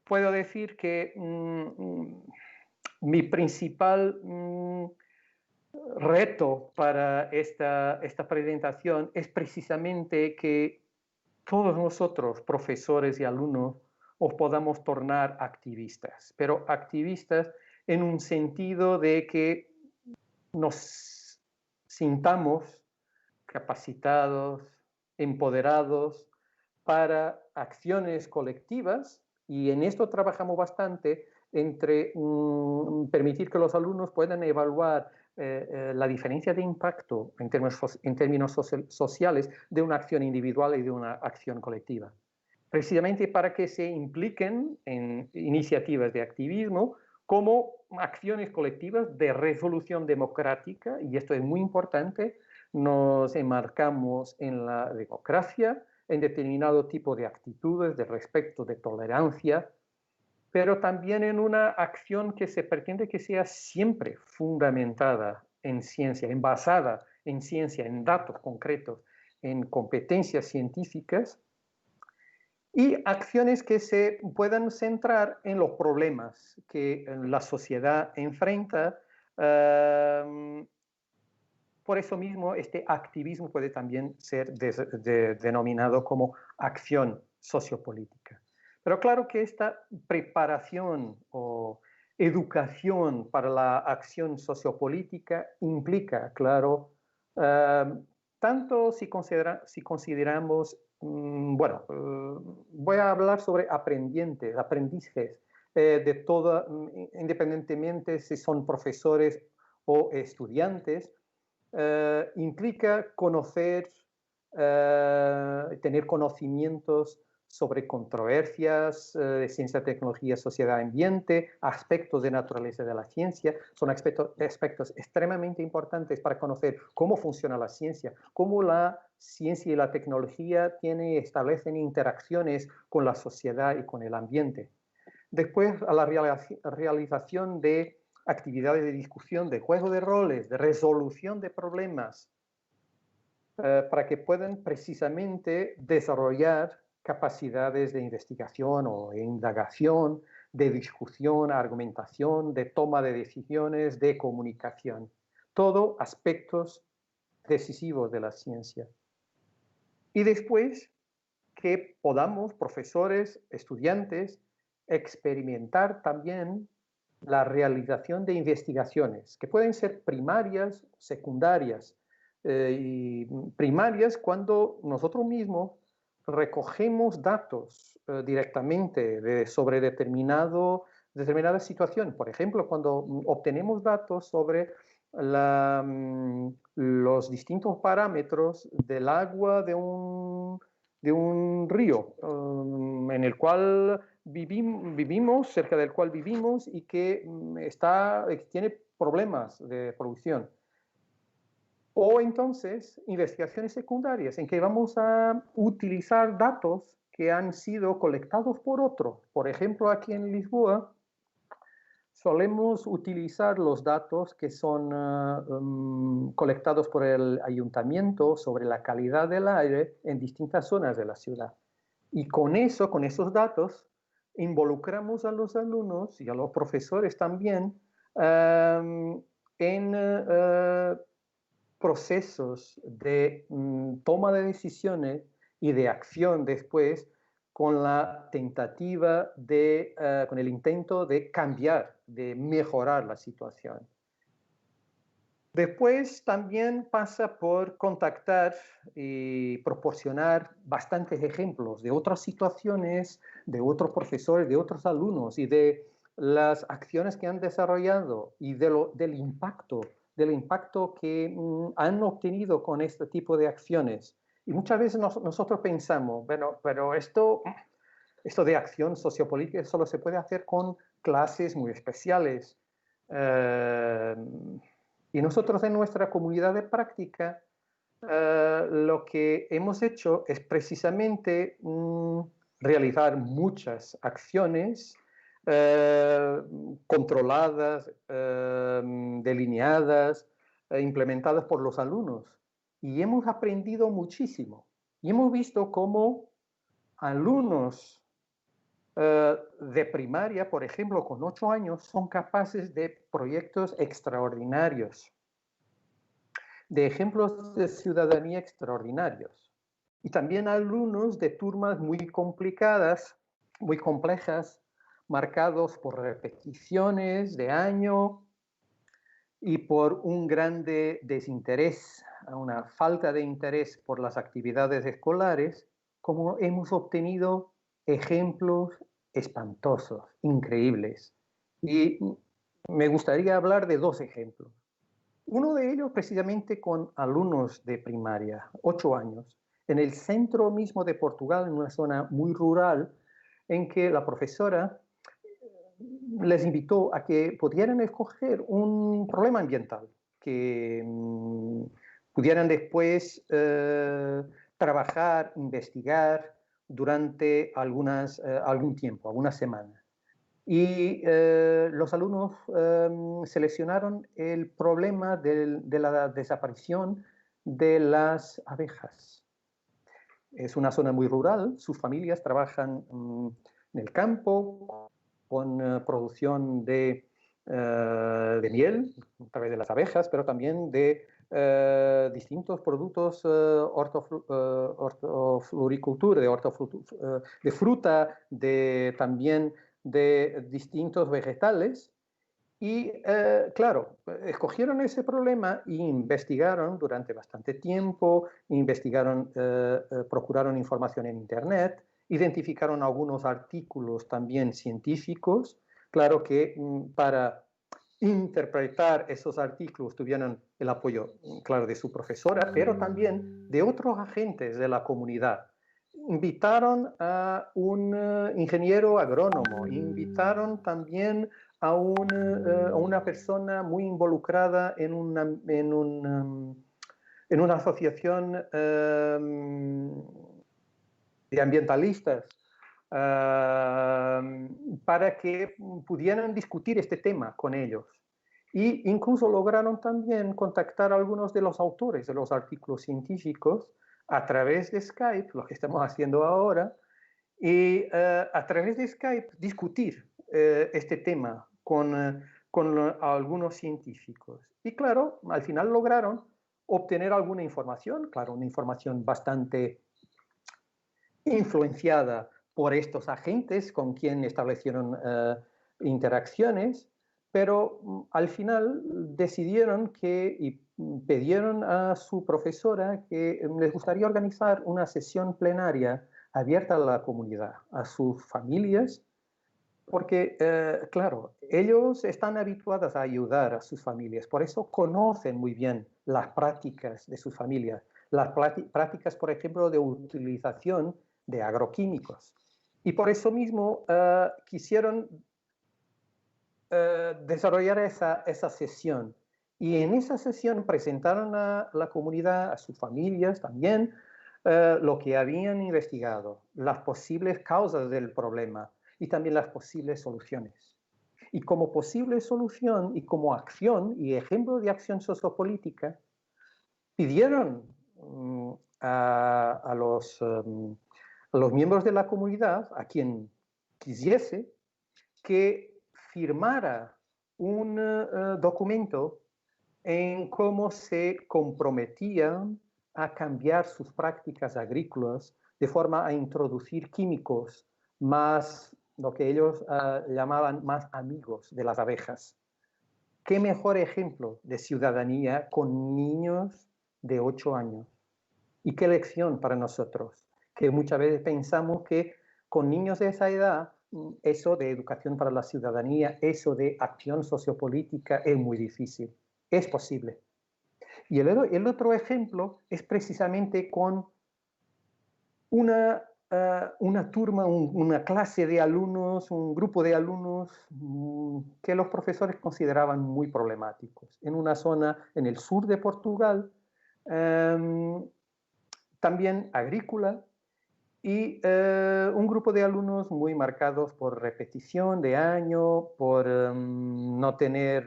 puedo decir que mi principal reto para esta presentación es precisamente que todos nosotros, profesores y alumnos, os podamos tornar activistas, pero activistas en un sentido de que nos sintamos capacitados, empoderados para acciones colectivas, y en esto trabajamos bastante entre permitir que los alumnos puedan evaluar la diferencia de impacto en términos sociales de una acción individual y de una acción colectiva. Precisamente para que se impliquen en iniciativas de activismo como acciones colectivas de resolución democrática, y esto es muy importante. Nos enmarcamos en la democracia, en determinado tipo de actitudes, de respeto, de tolerancia, pero también en una acción que se pretende que sea siempre fundamentada en ciencia, basada en ciencia, en datos concretos, en competencias científicas, y acciones que se puedan centrar en los problemas que la sociedad enfrenta. Por eso mismo, este activismo puede también ser denominado como acción sociopolítica. Pero claro que esta preparación o educación para la acción sociopolítica implica, claro, tanto si consideramos, bueno, voy a hablar sobre aprendices de toda, independientemente si son profesores o estudiantes, implica conocer, tener conocimientos sobre controversias de ciencia, tecnología, sociedad, ambiente, aspectos de naturaleza de la ciencia. Son aspectos extremadamente importantes para conocer cómo funciona la ciencia, cómo la ciencia y la tecnología establecen interacciones con la sociedad y con el ambiente. Después, a la realización de actividades de discusión, de juego de roles, de resolución de problemas, para que puedan precisamente desarrollar capacidades de investigación o de indagación, de discusión, argumentación, de toma de decisiones, de comunicación. Todo aspectos decisivos de la ciencia. Y después que podamos, profesores, estudiantes, experimentar también la realización de investigaciones, que pueden ser primarias, secundarias, y primarias cuando nosotros mismos recogemos datos directamente sobre determinada situación. Por ejemplo, cuando obtenemos datos sobre los distintos parámetros del agua de un río en el cual vivimos, cerca del cual vivimos y que tiene problemas de producción. O entonces, investigaciones secundarias, en que vamos a utilizar datos que han sido colectados por otros. Por ejemplo, aquí en Lisboa, solemos utilizar los datos que son colectados por el ayuntamiento sobre la calidad del aire en distintas zonas de la ciudad. Y con esos datos, involucramos a los alumnos y a los profesores también en procesos de toma de decisiones y de acción después con la tentativa con el intento de cambiar, de mejorar la situación. Después también pasa por contactar y proporcionar bastantes ejemplos de otras situaciones, de otros profesores, de otros alumnos y de las acciones que han desarrollado y del impacto que han obtenido con este tipo de acciones. Y muchas veces nosotros pensamos, bueno, pero esto de acción sociopolítica solo se puede hacer con clases muy especiales. Y nosotros en nuestra comunidad de práctica lo que hemos hecho es precisamente realizar muchas acciones controladas, delineadas, implementadas por los alumnos. Y hemos aprendido muchísimo. Y hemos visto cómo alumnos de primaria, por ejemplo, con 8 años, son capaces de proyectos extraordinarios, de ejemplos de ciudadanía extraordinarios. Y también alumnos de turmas muy complicadas, muy complejas, marcados por repeticiones de año y por un grande desinterés, una falta de interés por las actividades escolares, como hemos obtenido ejemplos espantosos, increíbles. Y me gustaría hablar de 2 ejemplos. Uno de ellos precisamente con alumnos de primaria, 8 años, en el centro mismo de Portugal, en una zona muy rural, en que la profesora les invitó a que pudieran escoger un problema ambiental, que pudieran después trabajar, investigar durante algún tiempo, algunas semanas. Y los alumnos seleccionaron el problema de la desaparición de las abejas. Es una zona muy rural, sus familias trabajan en el campo con producción de miel a través de las abejas, pero también de distintos productos hortofloricultura, de fruta, también de distintos vegetales. Y claro, escogieron ese problema e investigaron durante bastante tiempo, procuraron información en Internet, identificaron algunos artículos también científicos. Claro que para interpretar esos artículos tuvieron el apoyo, claro, de su profesora, pero también de otros agentes de la comunidad. Invitaron a un ingeniero agrónomo, invitaron también a una persona muy involucrada en una asociación de ambientalistas para que pudieran discutir este tema con ellos. Y incluso lograron también contactar a algunos de los autores de los artículos científicos a través de Skype, lo que estamos haciendo ahora, y a través de Skype discutir este tema con algunos científicos. Y claro, al final lograron obtener alguna información, claro, una información bastante influenciada por estos agentes con quien establecieron interacciones, pero al final decidieron y pidieron a su profesora que les gustaría organizar una sesión plenaria abierta a la comunidad, a sus familias, porque, claro, ellos están habituados a ayudar a sus familias, por eso conocen muy bien las prácticas de sus familias, las prácticas, por ejemplo, de utilización de agroquímicos. Y por eso mismo quisieron desarrollar esa sesión. Y en esa sesión presentaron a la comunidad, a sus familias también, lo que habían investigado, las posibles causas del problema y también las posibles soluciones. Y como posible solución y como acción y ejemplo de acción sociopolítica, pidieron a los miembros de la comunidad, a quien quisiese, que firmara un documento en cómo se comprometían a cambiar sus prácticas agrícolas de forma a introducir químicos más, lo que ellos llamaban más amigos de las abejas. ¿Qué mejor ejemplo de ciudadanía con niños de 8 años? ¿Y qué lección para nosotros? Que muchas veces pensamos que con niños de esa edad, eso de educación para la ciudadanía, eso de acción sociopolítica es muy difícil. Es posible. Y el otro ejemplo es precisamente con una turma, una clase de alumnos, un grupo de alumnos que los profesores consideraban muy problemáticos. En una zona en el sur de Portugal, también agrícola, y un grupo de alumnos muy marcados por repetición de año, por no tener,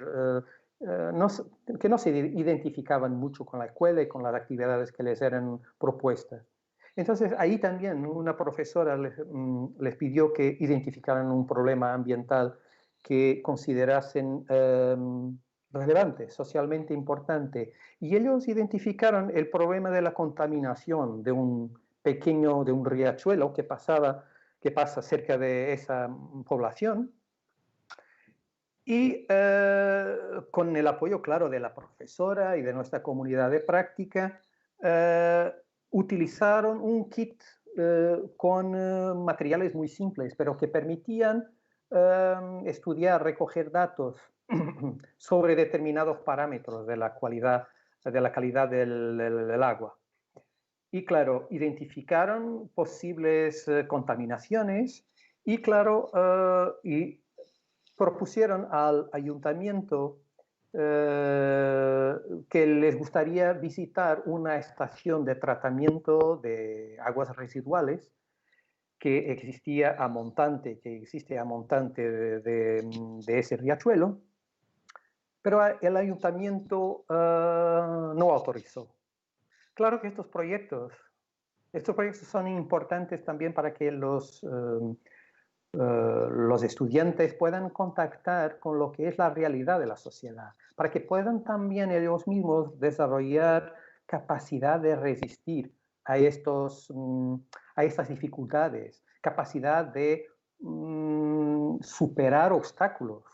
que no se identificaban mucho con la escuela y con las actividades que les eran propuestas. Entonces, ahí también una profesora les pidió que identificaran un problema ambiental que considerasen relevante, socialmente importante. Y ellos identificaron el problema de la contaminación de un riachuelo que pasa cerca de esa población. Y con el apoyo, claro, de la profesora y de nuestra comunidad de práctica, utilizaron un kit con materiales muy simples, pero que permitían estudiar, recoger datos sobre determinados parámetros de la calidad del agua. Y claro, identificaron posibles contaminaciones y claro, y propusieron al ayuntamiento que les gustaría visitar una estación de tratamiento de aguas residuales que existe a montante de ese riachuelo, pero el ayuntamiento no autorizó. Claro que estos proyectos son importantes también para que los estudiantes puedan contactar con lo que es la realidad de la sociedad, para que puedan también ellos mismos desarrollar capacidad de resistir a estas dificultades, capacidad de superar obstáculos.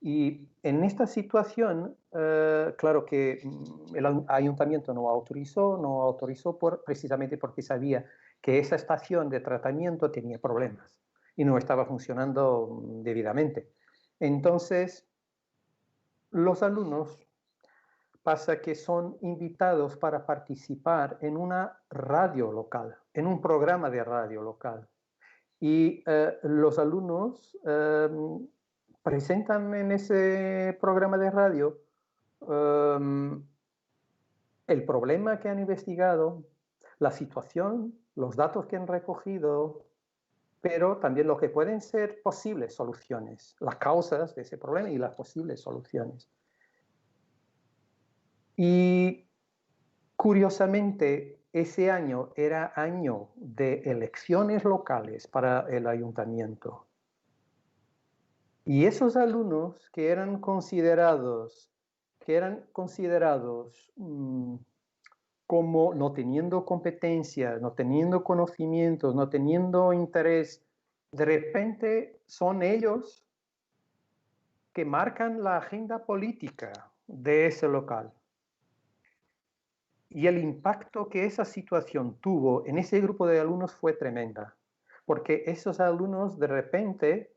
Y en esta situación, claro que el ayuntamiento no autorizó precisamente porque sabía que esa estación de tratamiento tenía problemas y no estaba funcionando debidamente. Entonces, los alumnos pasa que son invitados para participar en una radio local, en un programa de radio local. Y los alumnos presentan en ese programa de radio um, el problema que han investigado, la situación, los datos que han recogido, pero también lo que pueden ser posibles soluciones, las causas de ese problema y las posibles soluciones. Y curiosamente, ese año era año de elecciones locales para el ayuntamiento. Y esos alumnos que eran considerados como no teniendo competencias, no teniendo conocimientos, no teniendo interés, de repente son ellos que marcan la agenda política de ese local. Y el impacto que esa situación tuvo en ese grupo de alumnos fue tremenda, porque esos alumnos de repente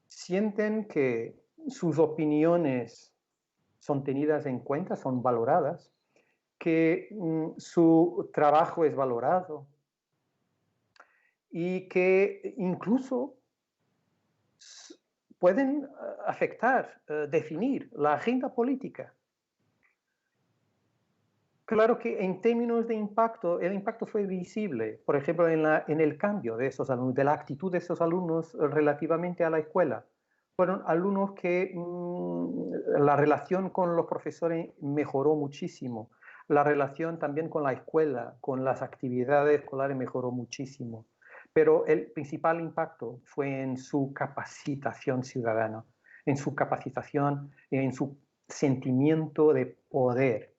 sienten que sus opiniones son tenidas en cuenta, son valoradas, que su trabajo es valorado y que incluso pueden afectar, definir la agenda política. Claro que en términos de impacto, el impacto fue visible, por ejemplo, en el cambio de esos alumnos, de la actitud de esos alumnos relativamente a la escuela. Fueron alumnos que la relación con los profesores mejoró muchísimo. La relación también con la escuela, con las actividades escolares mejoró muchísimo. Pero el principal impacto fue en su capacitación ciudadana, en su capacitación, en su sentimiento de poder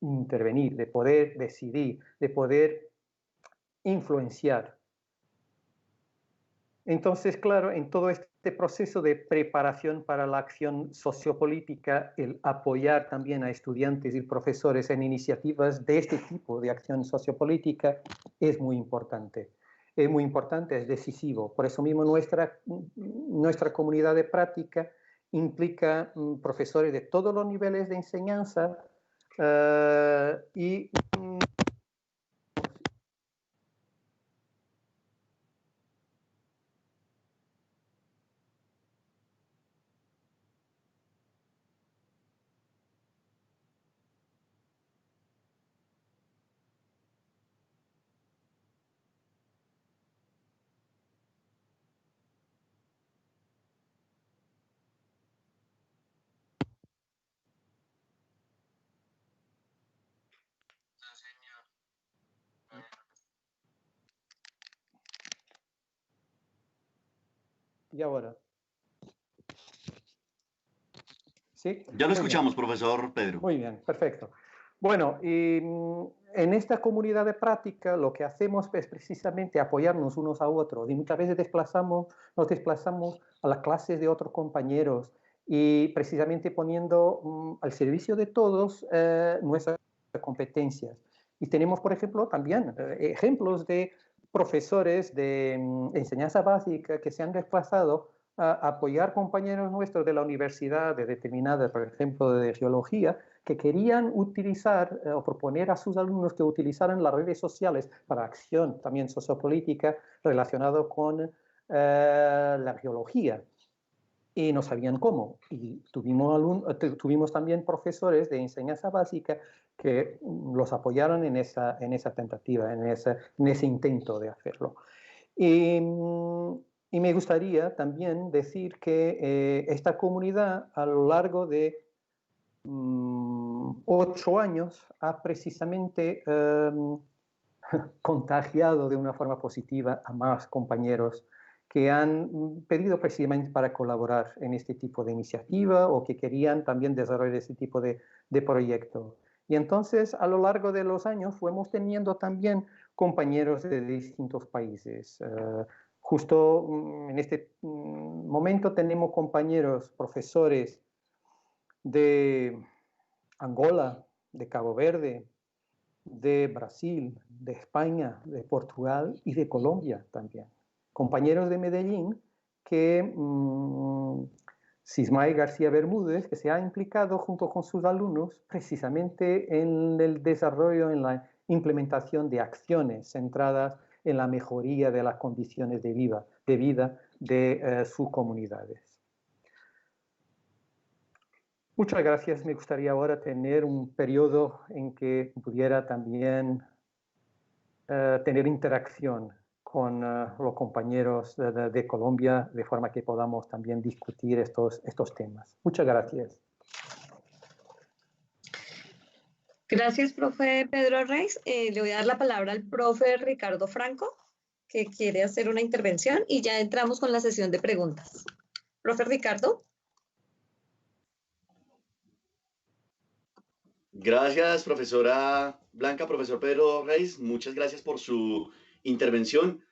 intervenir, de poder decidir, de poder influenciar. Entonces, claro, en todo este proceso de preparación para la acción sociopolítica, el apoyar también a estudiantes y profesores en iniciativas de este tipo de acción sociopolítica es muy importante. Es muy importante, es decisivo. Por eso mismo nuestra comunidad de práctica implica profesores de todos los niveles de enseñanza y ahora. ¿Sí? Ya lo Muy bien. escuchamos, profesor Pedro. Muy bien, perfecto. Bueno, y en esta comunidad de práctica lo que hacemos es precisamente apoyarnos unos a otros y muchas veces nos desplazamos a las clases de otros compañeros y precisamente poniendo al servicio de todos nuestras competencias. Y tenemos, por ejemplo, también ejemplos de profesores de enseñanza básica que se han desplazado a apoyar compañeros nuestros de la universidad, de determinadas, por ejemplo, de geología, que querían utilizar o proponer a sus alumnos que utilizaran las redes sociales para acción también sociopolítica relacionado con la geología. Y no sabían cómo. Y tuvimos también profesores de enseñanza básica que los apoyaron en esa tentativa, en ese intento de hacerlo. Y me gustaría también decir que esta comunidad a lo largo de 8 años ha precisamente contagiado de una forma positiva a más compañeros que han pedido precisamente para colaborar en este tipo de iniciativa o que querían también desarrollar este tipo de proyecto. Y entonces, a lo largo de los años, fuimos teniendo también compañeros de distintos países. Justo en este momento tenemos compañeros, profesores de Angola, de Cabo Verde, de Brasil, de España, de Portugal y de Colombia también. Compañeros de Medellín que Sismay García Bermúdez, que se ha implicado junto con sus alumnos precisamente en el desarrollo, en la implementación de acciones centradas en la mejoría de las condiciones de vida de sus comunidades. Muchas gracias. Me gustaría ahora tener un periodo en que pudiera también tener interacción con los compañeros de Colombia, de forma que podamos también discutir estos temas. Muchas gracias. Gracias, profe Pedro Reis. Le voy a dar la palabra al profe Ricardo Franco, que quiere hacer una intervención, y ya entramos con la sesión de preguntas. Profe Ricardo. Gracias, profesora Blanca, profesor Pedro Reis. Muchas gracias por su intervención.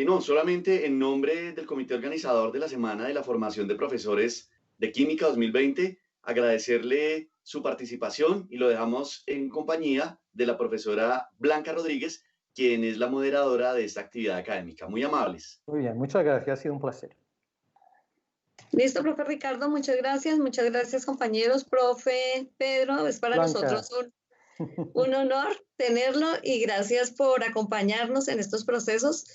No, solamente en nombre del comité organizador de la Semana de la Formación de Profesores de Química 2020, agradecerle su participación y lo dejamos en compañía de la profesora Blanca Rodríguez, quien es la moderadora de esta actividad académica. Muy amables. Muy bien, muchas gracias. Ha sido un placer. Listo, profe Ricardo, muchas gracias compañeros. Profe Pedro, es para Blanca. nosotros un honor tenerlo y gracias por acompañarnos en estos procesos.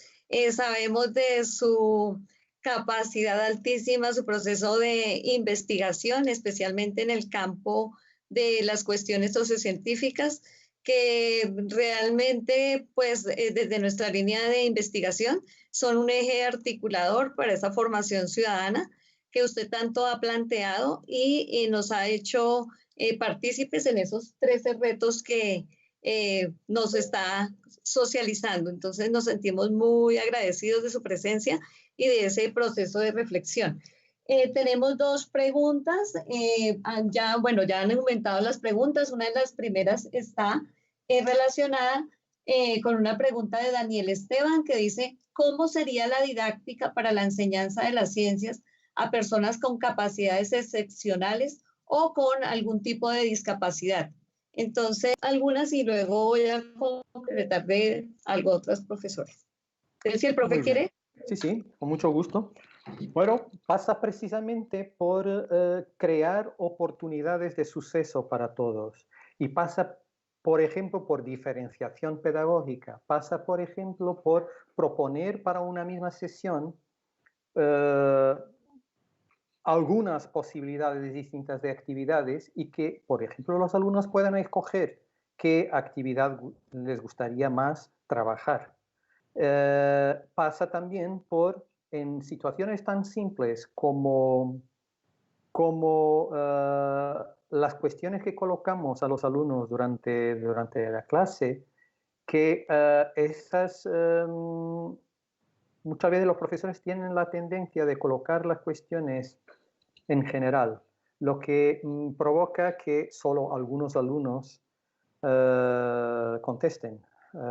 Sabemos de su capacidad altísima, su proceso de investigación, especialmente en el campo de las cuestiones sociocientíficas, que realmente, pues, desde nuestra línea de investigación, son un eje articulador para esa formación ciudadana que usted tanto ha planteado y nos ha hecho partícipes en esos 13 retos que nos está socializando. Entonces nos sentimos muy agradecidos de su presencia y de ese proceso de reflexión. Tenemos dos preguntas. Ya han aumentado las preguntas. Una de las primeras está relacionada con una pregunta de Daniel Esteban que dice, ¿cómo sería la didáctica para la enseñanza de las ciencias a personas con capacidades excepcionales o con algún tipo de discapacidad? Entonces, algunas y luego voy a concretar de algo otros profesores. Entonces, si el profe quiere. Sí, con mucho gusto. Bueno, pasa precisamente por crear oportunidades de suceso para todos y pasa, por ejemplo, por diferenciación pedagógica, pasa, por ejemplo, por proponer para una misma sesión algunas posibilidades distintas de actividades y que, por ejemplo, los alumnos puedan escoger qué actividad les gustaría más trabajar. Pasa también por, en situaciones tan simples como las cuestiones que colocamos a los alumnos durante la clase, que muchas veces los profesores tienen la tendencia de colocar las cuestiones en general, lo que provoca que solo algunos alumnos contesten,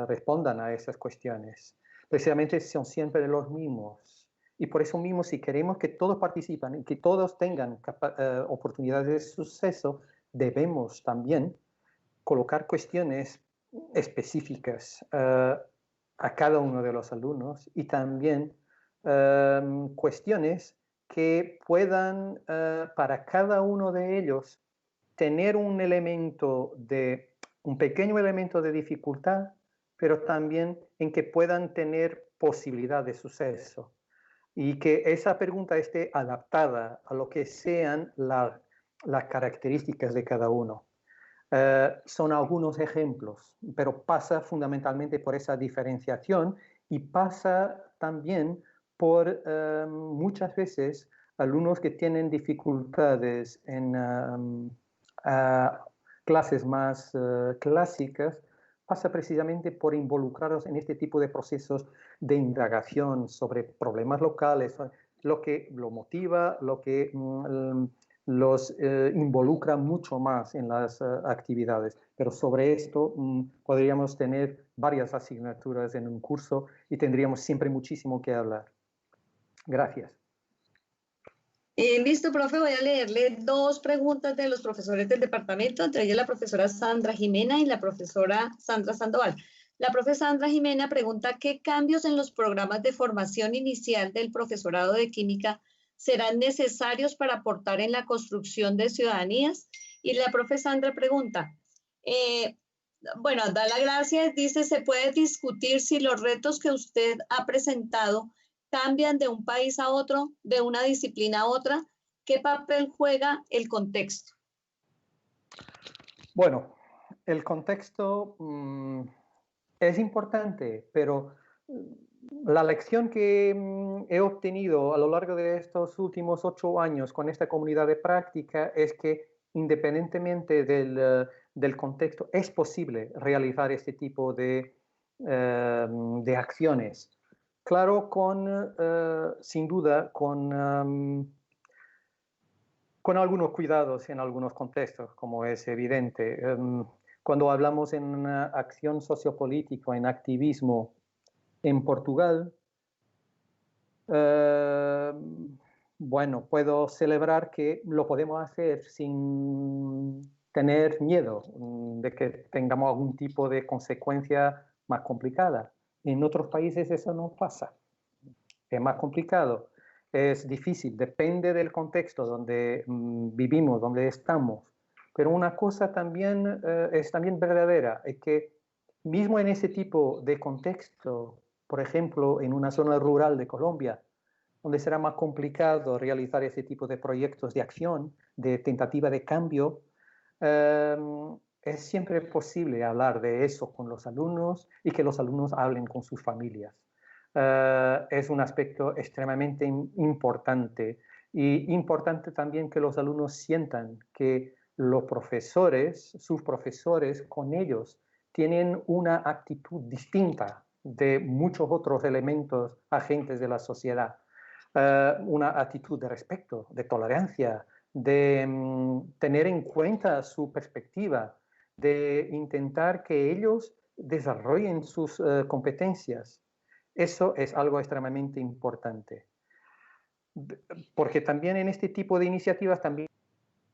respondan a esas cuestiones. Precisamente son siempre los mismos. Y por eso mismo, si queremos que todos participen y que todos tengan oportunidades de suceso, debemos también colocar cuestiones específicas a cada uno de los alumnos y también cuestiones que puedan para cada uno de ellos tener un pequeño elemento de dificultad, pero también en que puedan tener posibilidad de suceso y que esa pregunta esté adaptada a lo que sean las características de cada uno. Son algunos ejemplos, pero pasa fundamentalmente por esa diferenciación y pasa también por muchas veces alumnos que tienen dificultades en clases más clásicas, pasa precisamente por involucrarlos en este tipo de procesos de indagación sobre problemas locales, lo que lo motiva, lo que los involucra mucho más en las actividades. Pero sobre esto podríamos tener varias asignaturas en un curso y tendríamos siempre muchísimo que hablar. Gracias. Listo, profe, voy a leerle dos preguntas de los profesores del departamento, entre ellas la profesora Sandra Jimena y la profesora Sandra Sandoval. La profesora Sandra Jimena pregunta qué cambios en los programas de formación inicial del profesorado de química serán necesarios para aportar en la construcción de ciudadanías. Y la profesora Sandra pregunta, bueno, da las gracias, dice, ¿se puede discutir si los retos que usted ha presentado cambian de un país a otro, de una disciplina a otra? ¿Qué papel juega el contexto? Bueno, el contexto es importante, pero la lección que he obtenido a lo largo de estos últimos 8 años con esta comunidad de práctica es que independientemente del contexto es posible realizar este tipo de acciones. Claro, sin duda, con algunos cuidados en algunos contextos, como es evidente. Cuando hablamos en una acción sociopolítica, en activismo en Portugal, bueno, puedo celebrar que lo podemos hacer sin tener miedo de que tengamos algún tipo de consecuencia más complicada. En otros países eso no pasa. Es más complicado, es difícil, depende del contexto donde vivimos, donde estamos. Pero una cosa también es también verdadera, es que mismo en ese tipo de contexto, por ejemplo, en una zona rural de Colombia, donde será más complicado realizar ese tipo de proyectos de acción, de tentativa de cambio, es siempre posible hablar de eso con los alumnos y que los alumnos hablen con sus familias. Es un aspecto extremadamente importante y importante también que los alumnos sientan que los profesores, sus profesores con ellos, tienen una actitud distinta de muchos otros elementos agentes de la sociedad. Una actitud de respeto, de tolerancia, de tener en cuenta su perspectiva, de intentar que ellos desarrollen sus competencias. Eso es algo extremadamente importante. Porque también en este tipo de iniciativas también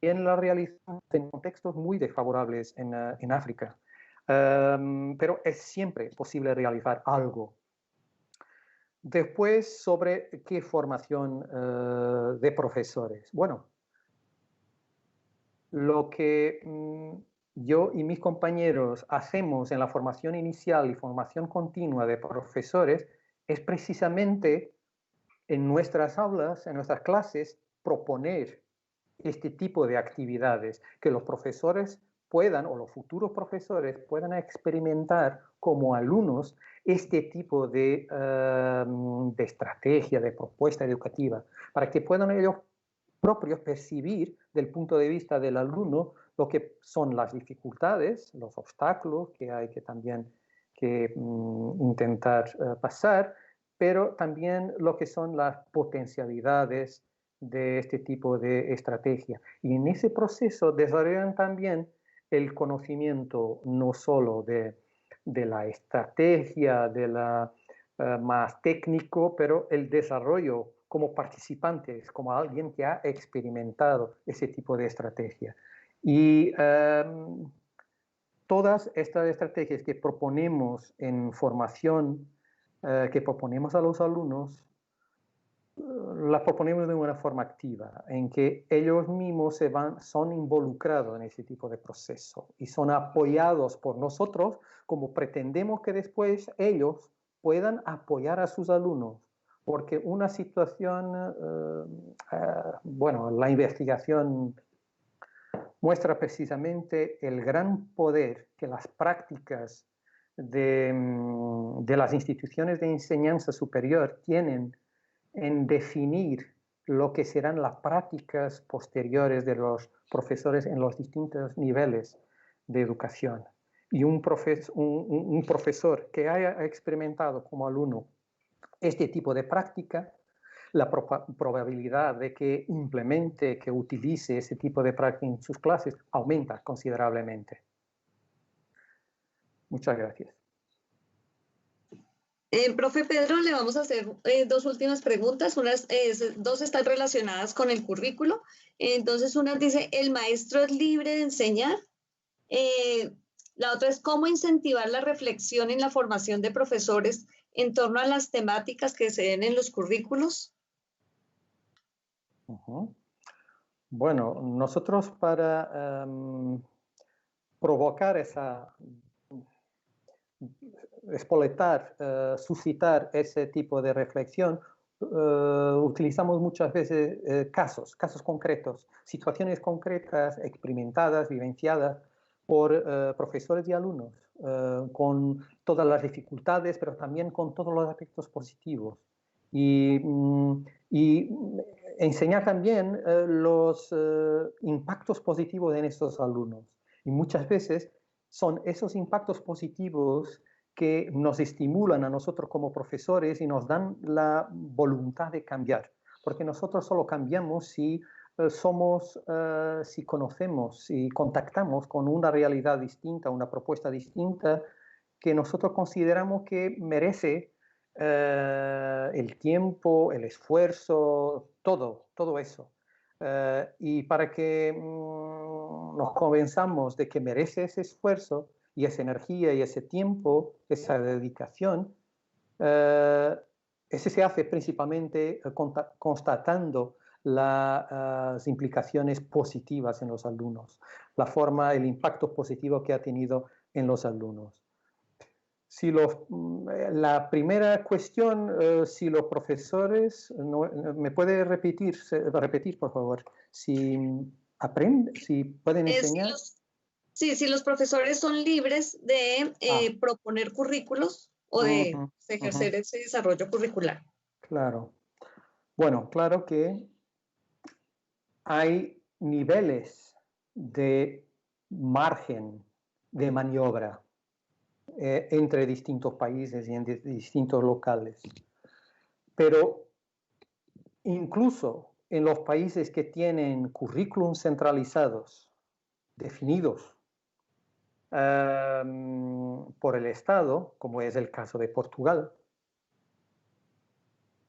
la realizamos en contextos muy desfavorables en África. Pero es siempre posible realizar algo. Después, sobre qué formación de profesores. Bueno, lo que yo y mis compañeros hacemos en la formación inicial y formación continua de profesores es precisamente en nuestras aulas, en nuestras clases, proponer este tipo de actividades que los profesores puedan, o los futuros profesores puedan experimentar como alumnos este tipo de estrategia, de propuesta educativa, para que puedan ellos propios percibir del punto de vista del alumno lo que son las dificultades, los obstáculos que hay que también intentar pasar, pero también lo que son las potencialidades de este tipo de estrategia. Y en ese proceso desarrollan también el conocimiento no solo de la estrategia, de la más técnico, pero el desarrollo como participantes, como alguien que ha experimentado ese tipo de estrategia. Y todas estas estrategias que proponemos en formación, que proponemos a los alumnos, las proponemos de una forma activa, en que ellos mismos son involucrados en ese tipo de proceso y son apoyados por nosotros, como pretendemos que después ellos puedan apoyar a sus alumnos. Porque una situación, bueno, la investigación muestra precisamente el gran poder que las prácticas de las instituciones de enseñanza superior tienen en definir lo que serán las prácticas posteriores de los profesores en los distintos niveles de educación. Y un profesor que haya experimentado como alumno este tipo de práctica la probabilidad de que implemente, que utilice ese tipo de práctica en sus clases aumenta considerablemente. Muchas gracias. Profe Pedro, le vamos a hacer dos últimas preguntas. Dos están relacionadas con el currículo. Entonces, una dice, ¿el maestro es libre de enseñar? La otra es, ¿cómo incentivar la reflexión en la formación de profesores en torno a las temáticas que se den en los currículos? Bueno, nosotros para provocar espoletar, suscitar ese tipo de reflexión, utilizamos muchas veces casos concretos, situaciones concretas, experimentadas, vivenciadas por profesores y alumnos, con todas las dificultades, pero también con todos los aspectos positivos. Y enseñar también los impactos positivos en estos alumnos. Y muchas veces son esos impactos positivos que nos estimulan a nosotros como profesores y nos dan la voluntad de cambiar. Porque nosotros solo cambiamos si si conocemos, si contactamos con una realidad distinta, una propuesta distinta que nosotros consideramos que merece el tiempo, el esfuerzo, todo eso. Y para que nos convenzamos de que merece ese esfuerzo y esa energía y ese tiempo, esa dedicación, ese se hace principalmente constatando las implicaciones positivas en los alumnos, el impacto positivo que ha tenido en los alumnos. La primera cuestión, si los profesores, ¿me puede repetir, por favor? Si pueden enseñar. Si los profesores son libres de proponer currículos o de ejercer ese desarrollo curricular. Claro. Bueno, claro que hay niveles de margen de maniobra entre distintos países y en distintos locales. Pero incluso en los países que tienen currículums centralizados, definidos por el Estado, como es el caso de Portugal,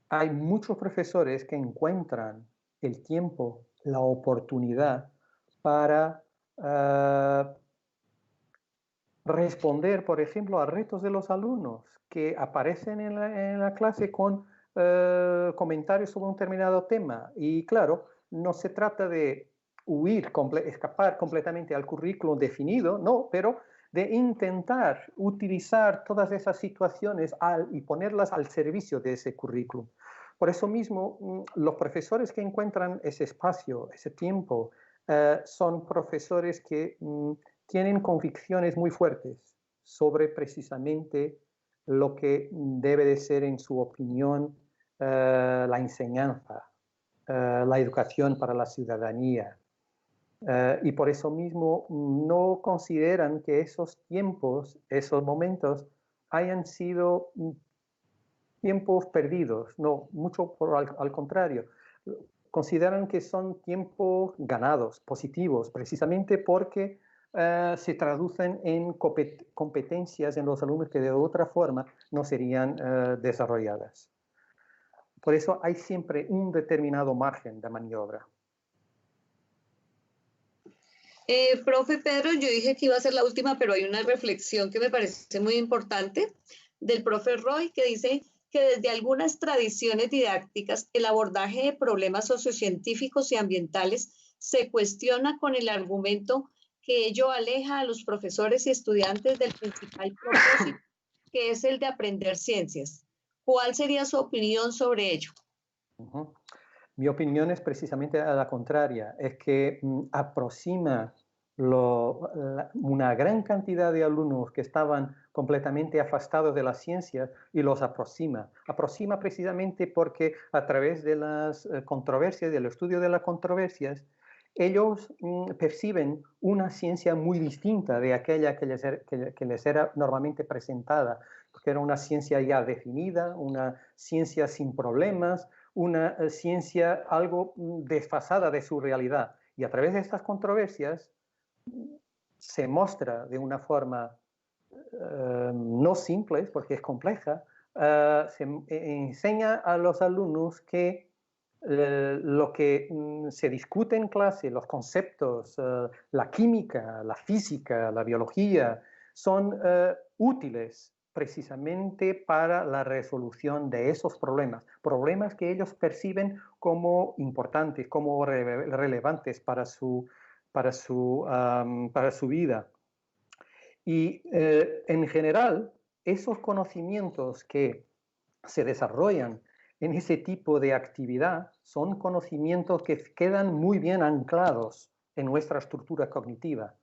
hay muchos profesores que encuentran el tiempo, la oportunidad para responder, por ejemplo, a retos de los alumnos que aparecen en la clase con comentarios sobre un determinado tema. Y claro, no se trata de escapar completamente al currículum definido, no, pero de intentar utilizar todas esas situaciones y ponerlas al servicio de ese currículum. Por eso mismo, los profesores que encuentran ese espacio, ese tiempo, son profesores que tienen convicciones muy fuertes sobre precisamente lo que debe de ser, en su opinión, la enseñanza, la educación para la ciudadanía. Y por eso mismo no consideran que esos tiempos, esos momentos, hayan sido tiempos perdidos, no, mucho al contrario. Consideran que son tiempos ganados, positivos, precisamente porque se traducen en competencias en los alumnos que de otra forma no serían desarrolladas. Por eso hay siempre un determinado margen de maniobra. Profe Pedro, yo dije que iba a ser la última, pero hay una reflexión que me parece muy importante del profe Roy, que dice que desde algunas tradiciones didácticas el abordaje de problemas sociocientíficos y ambientales se cuestiona con el argumento que ello aleja a los profesores y estudiantes del principal propósito, que es el de aprender ciencias. ¿Cuál sería su opinión sobre ello? Mi opinión es precisamente a la contraria, es que aproxima una gran cantidad de alumnos que estaban completamente afastados de la ciencia y los aproxima. Aproxima precisamente porque a través de las controversias, del estudio de las controversias, ellos perciben una ciencia muy distinta de aquella que les era normalmente presentada, porque era una ciencia ya definida, una ciencia sin problemas, una ciencia algo desfasada de su realidad. Y a través de estas controversias se muestra de una forma no simple, porque es compleja, se enseña a los alumnos que lo que se discute en clase, los conceptos, la química, la física, la biología, son útiles precisamente para la resolución de esos problemas, problemas que ellos perciben como importantes, como relevantes para su vida. Y en general, esos conocimientos que se desarrollan en ese tipo de actividad son conocimientos que quedan muy bien anclados en nuestra estructura cognitiva,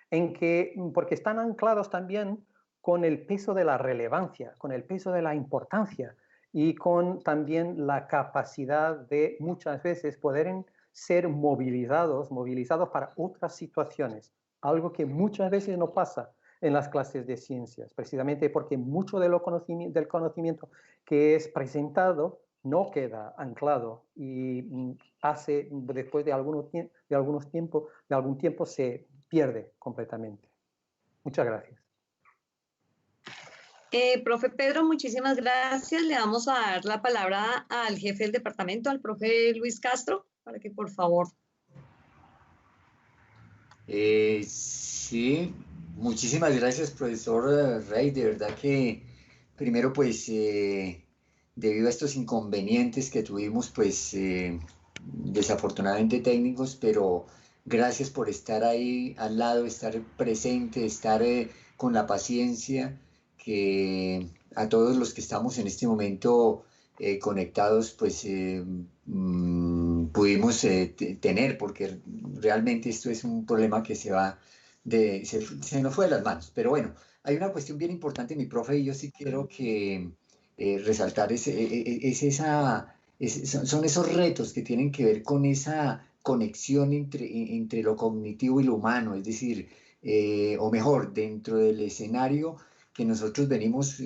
porque están anclados también con el peso de la relevancia, con el peso de la importancia y con también la capacidad de muchas veces poder ser movilizados para otras situaciones, algo que muchas veces no pasa en las clases de ciencias, precisamente porque mucho del conocimiento que es presentado no queda anclado y después de algún tiempo se pierde completamente. Muchas gracias. Profe Pedro, muchísimas gracias. Le vamos a dar la palabra al jefe del departamento, al profe Luis Castro, para que por favor. Sí, muchísimas gracias, profesor Rey. De verdad que primero, pues, debido a estos inconvenientes que tuvimos, pues, desafortunadamente técnicos, pero gracias por estar ahí al lado, estar presente, estar con la paciencia que a todos los que estamos en este momento conectados, pues pudimos tener, porque realmente esto es un problema que se nos fue de las manos. Pero bueno, hay una cuestión bien importante, mi profe, y yo sí quiero que resaltar, son esos retos que tienen que ver con esa conexión entre lo cognitivo y lo humano, es decir, o mejor, dentro del escenario que nosotros venimos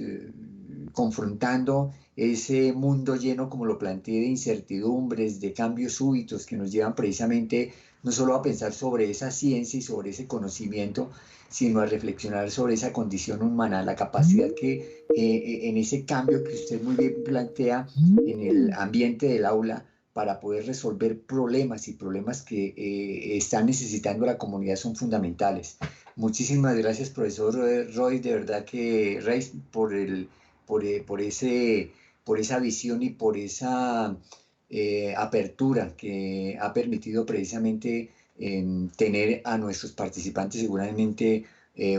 confrontando, ese mundo lleno, como lo planteé, de incertidumbres, de cambios súbitos que nos llevan precisamente no solo a pensar sobre esa ciencia y sobre ese conocimiento, sino a reflexionar sobre esa condición humana, la capacidad que en ese cambio que usted muy bien plantea en el ambiente del aula, para poder resolver problemas y problemas que está necesitando la comunidad son fundamentales. Muchísimas gracias, profesor Roy, de verdad que Reis, por esa visión y por esa apertura que ha permitido precisamente tener a nuestros participantes seguramente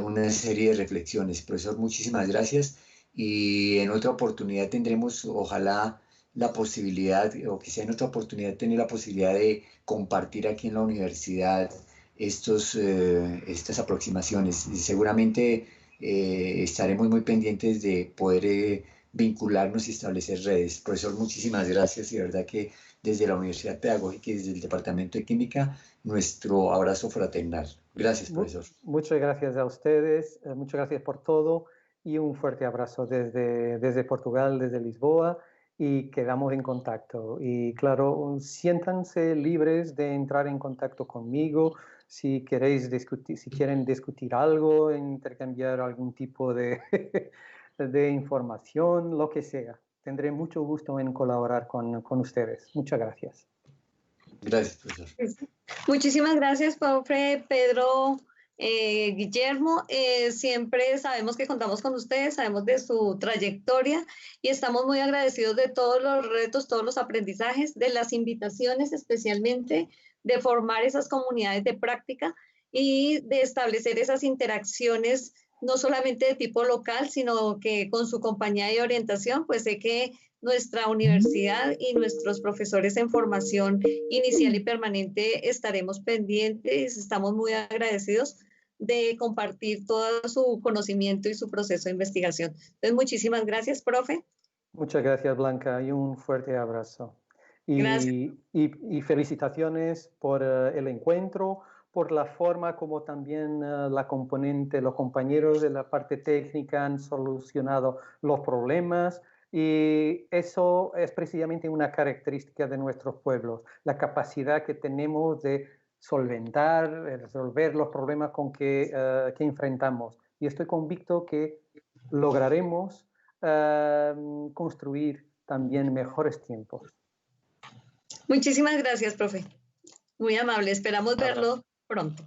una serie de reflexiones. Profesor, muchísimas gracias y en otra oportunidad tendremos, ojalá, la posibilidad, o que sea en otra oportunidad, tener la posibilidad de compartir aquí en la universidad estas aproximaciones. Y seguramente estaremos muy pendientes de poder vincularnos y establecer redes. Profesor, muchísimas gracias y de verdad que desde la Universidad Pedagógica y desde el Departamento de Química, nuestro abrazo fraternal. Gracias, profesor. Muchas gracias a ustedes, muchas gracias por todo y un fuerte abrazo desde Portugal, desde Lisboa, y quedamos en contacto. Y claro, siéntanse libres de entrar en contacto conmigo si quieren discutir algo, intercambiar algún tipo de, de información, lo que sea. Tendré mucho gusto en colaborar con ustedes. Muchas gracias. Gracias, profesor. Muchísimas gracias, profe Pedro Guillermo. Siempre sabemos que contamos con ustedes, sabemos de su trayectoria y estamos muy agradecidos de todos los retos, todos los aprendizajes, de las invitaciones especialmente, de formar esas comunidades de práctica y de establecer esas interacciones no solamente de tipo local, sino que con su compañía de orientación, pues sé que nuestra universidad y nuestros profesores en formación inicial y permanente estaremos pendientes, estamos muy agradecidos de compartir todo su conocimiento y su proceso de investigación. Entonces, muchísimas gracias, profe. Muchas gracias, Blanca, y un fuerte abrazo. Y felicitaciones por el encuentro, por la forma como también los compañeros de la parte técnica han solucionado los problemas. Y eso es precisamente una característica de nuestros pueblos, la capacidad que tenemos de solventar, resolver los problemas con que enfrentamos. Y estoy convicto que lograremos construir también mejores tiempos. Muchísimas gracias, profe. Muy amable. Esperamos verlo pronto.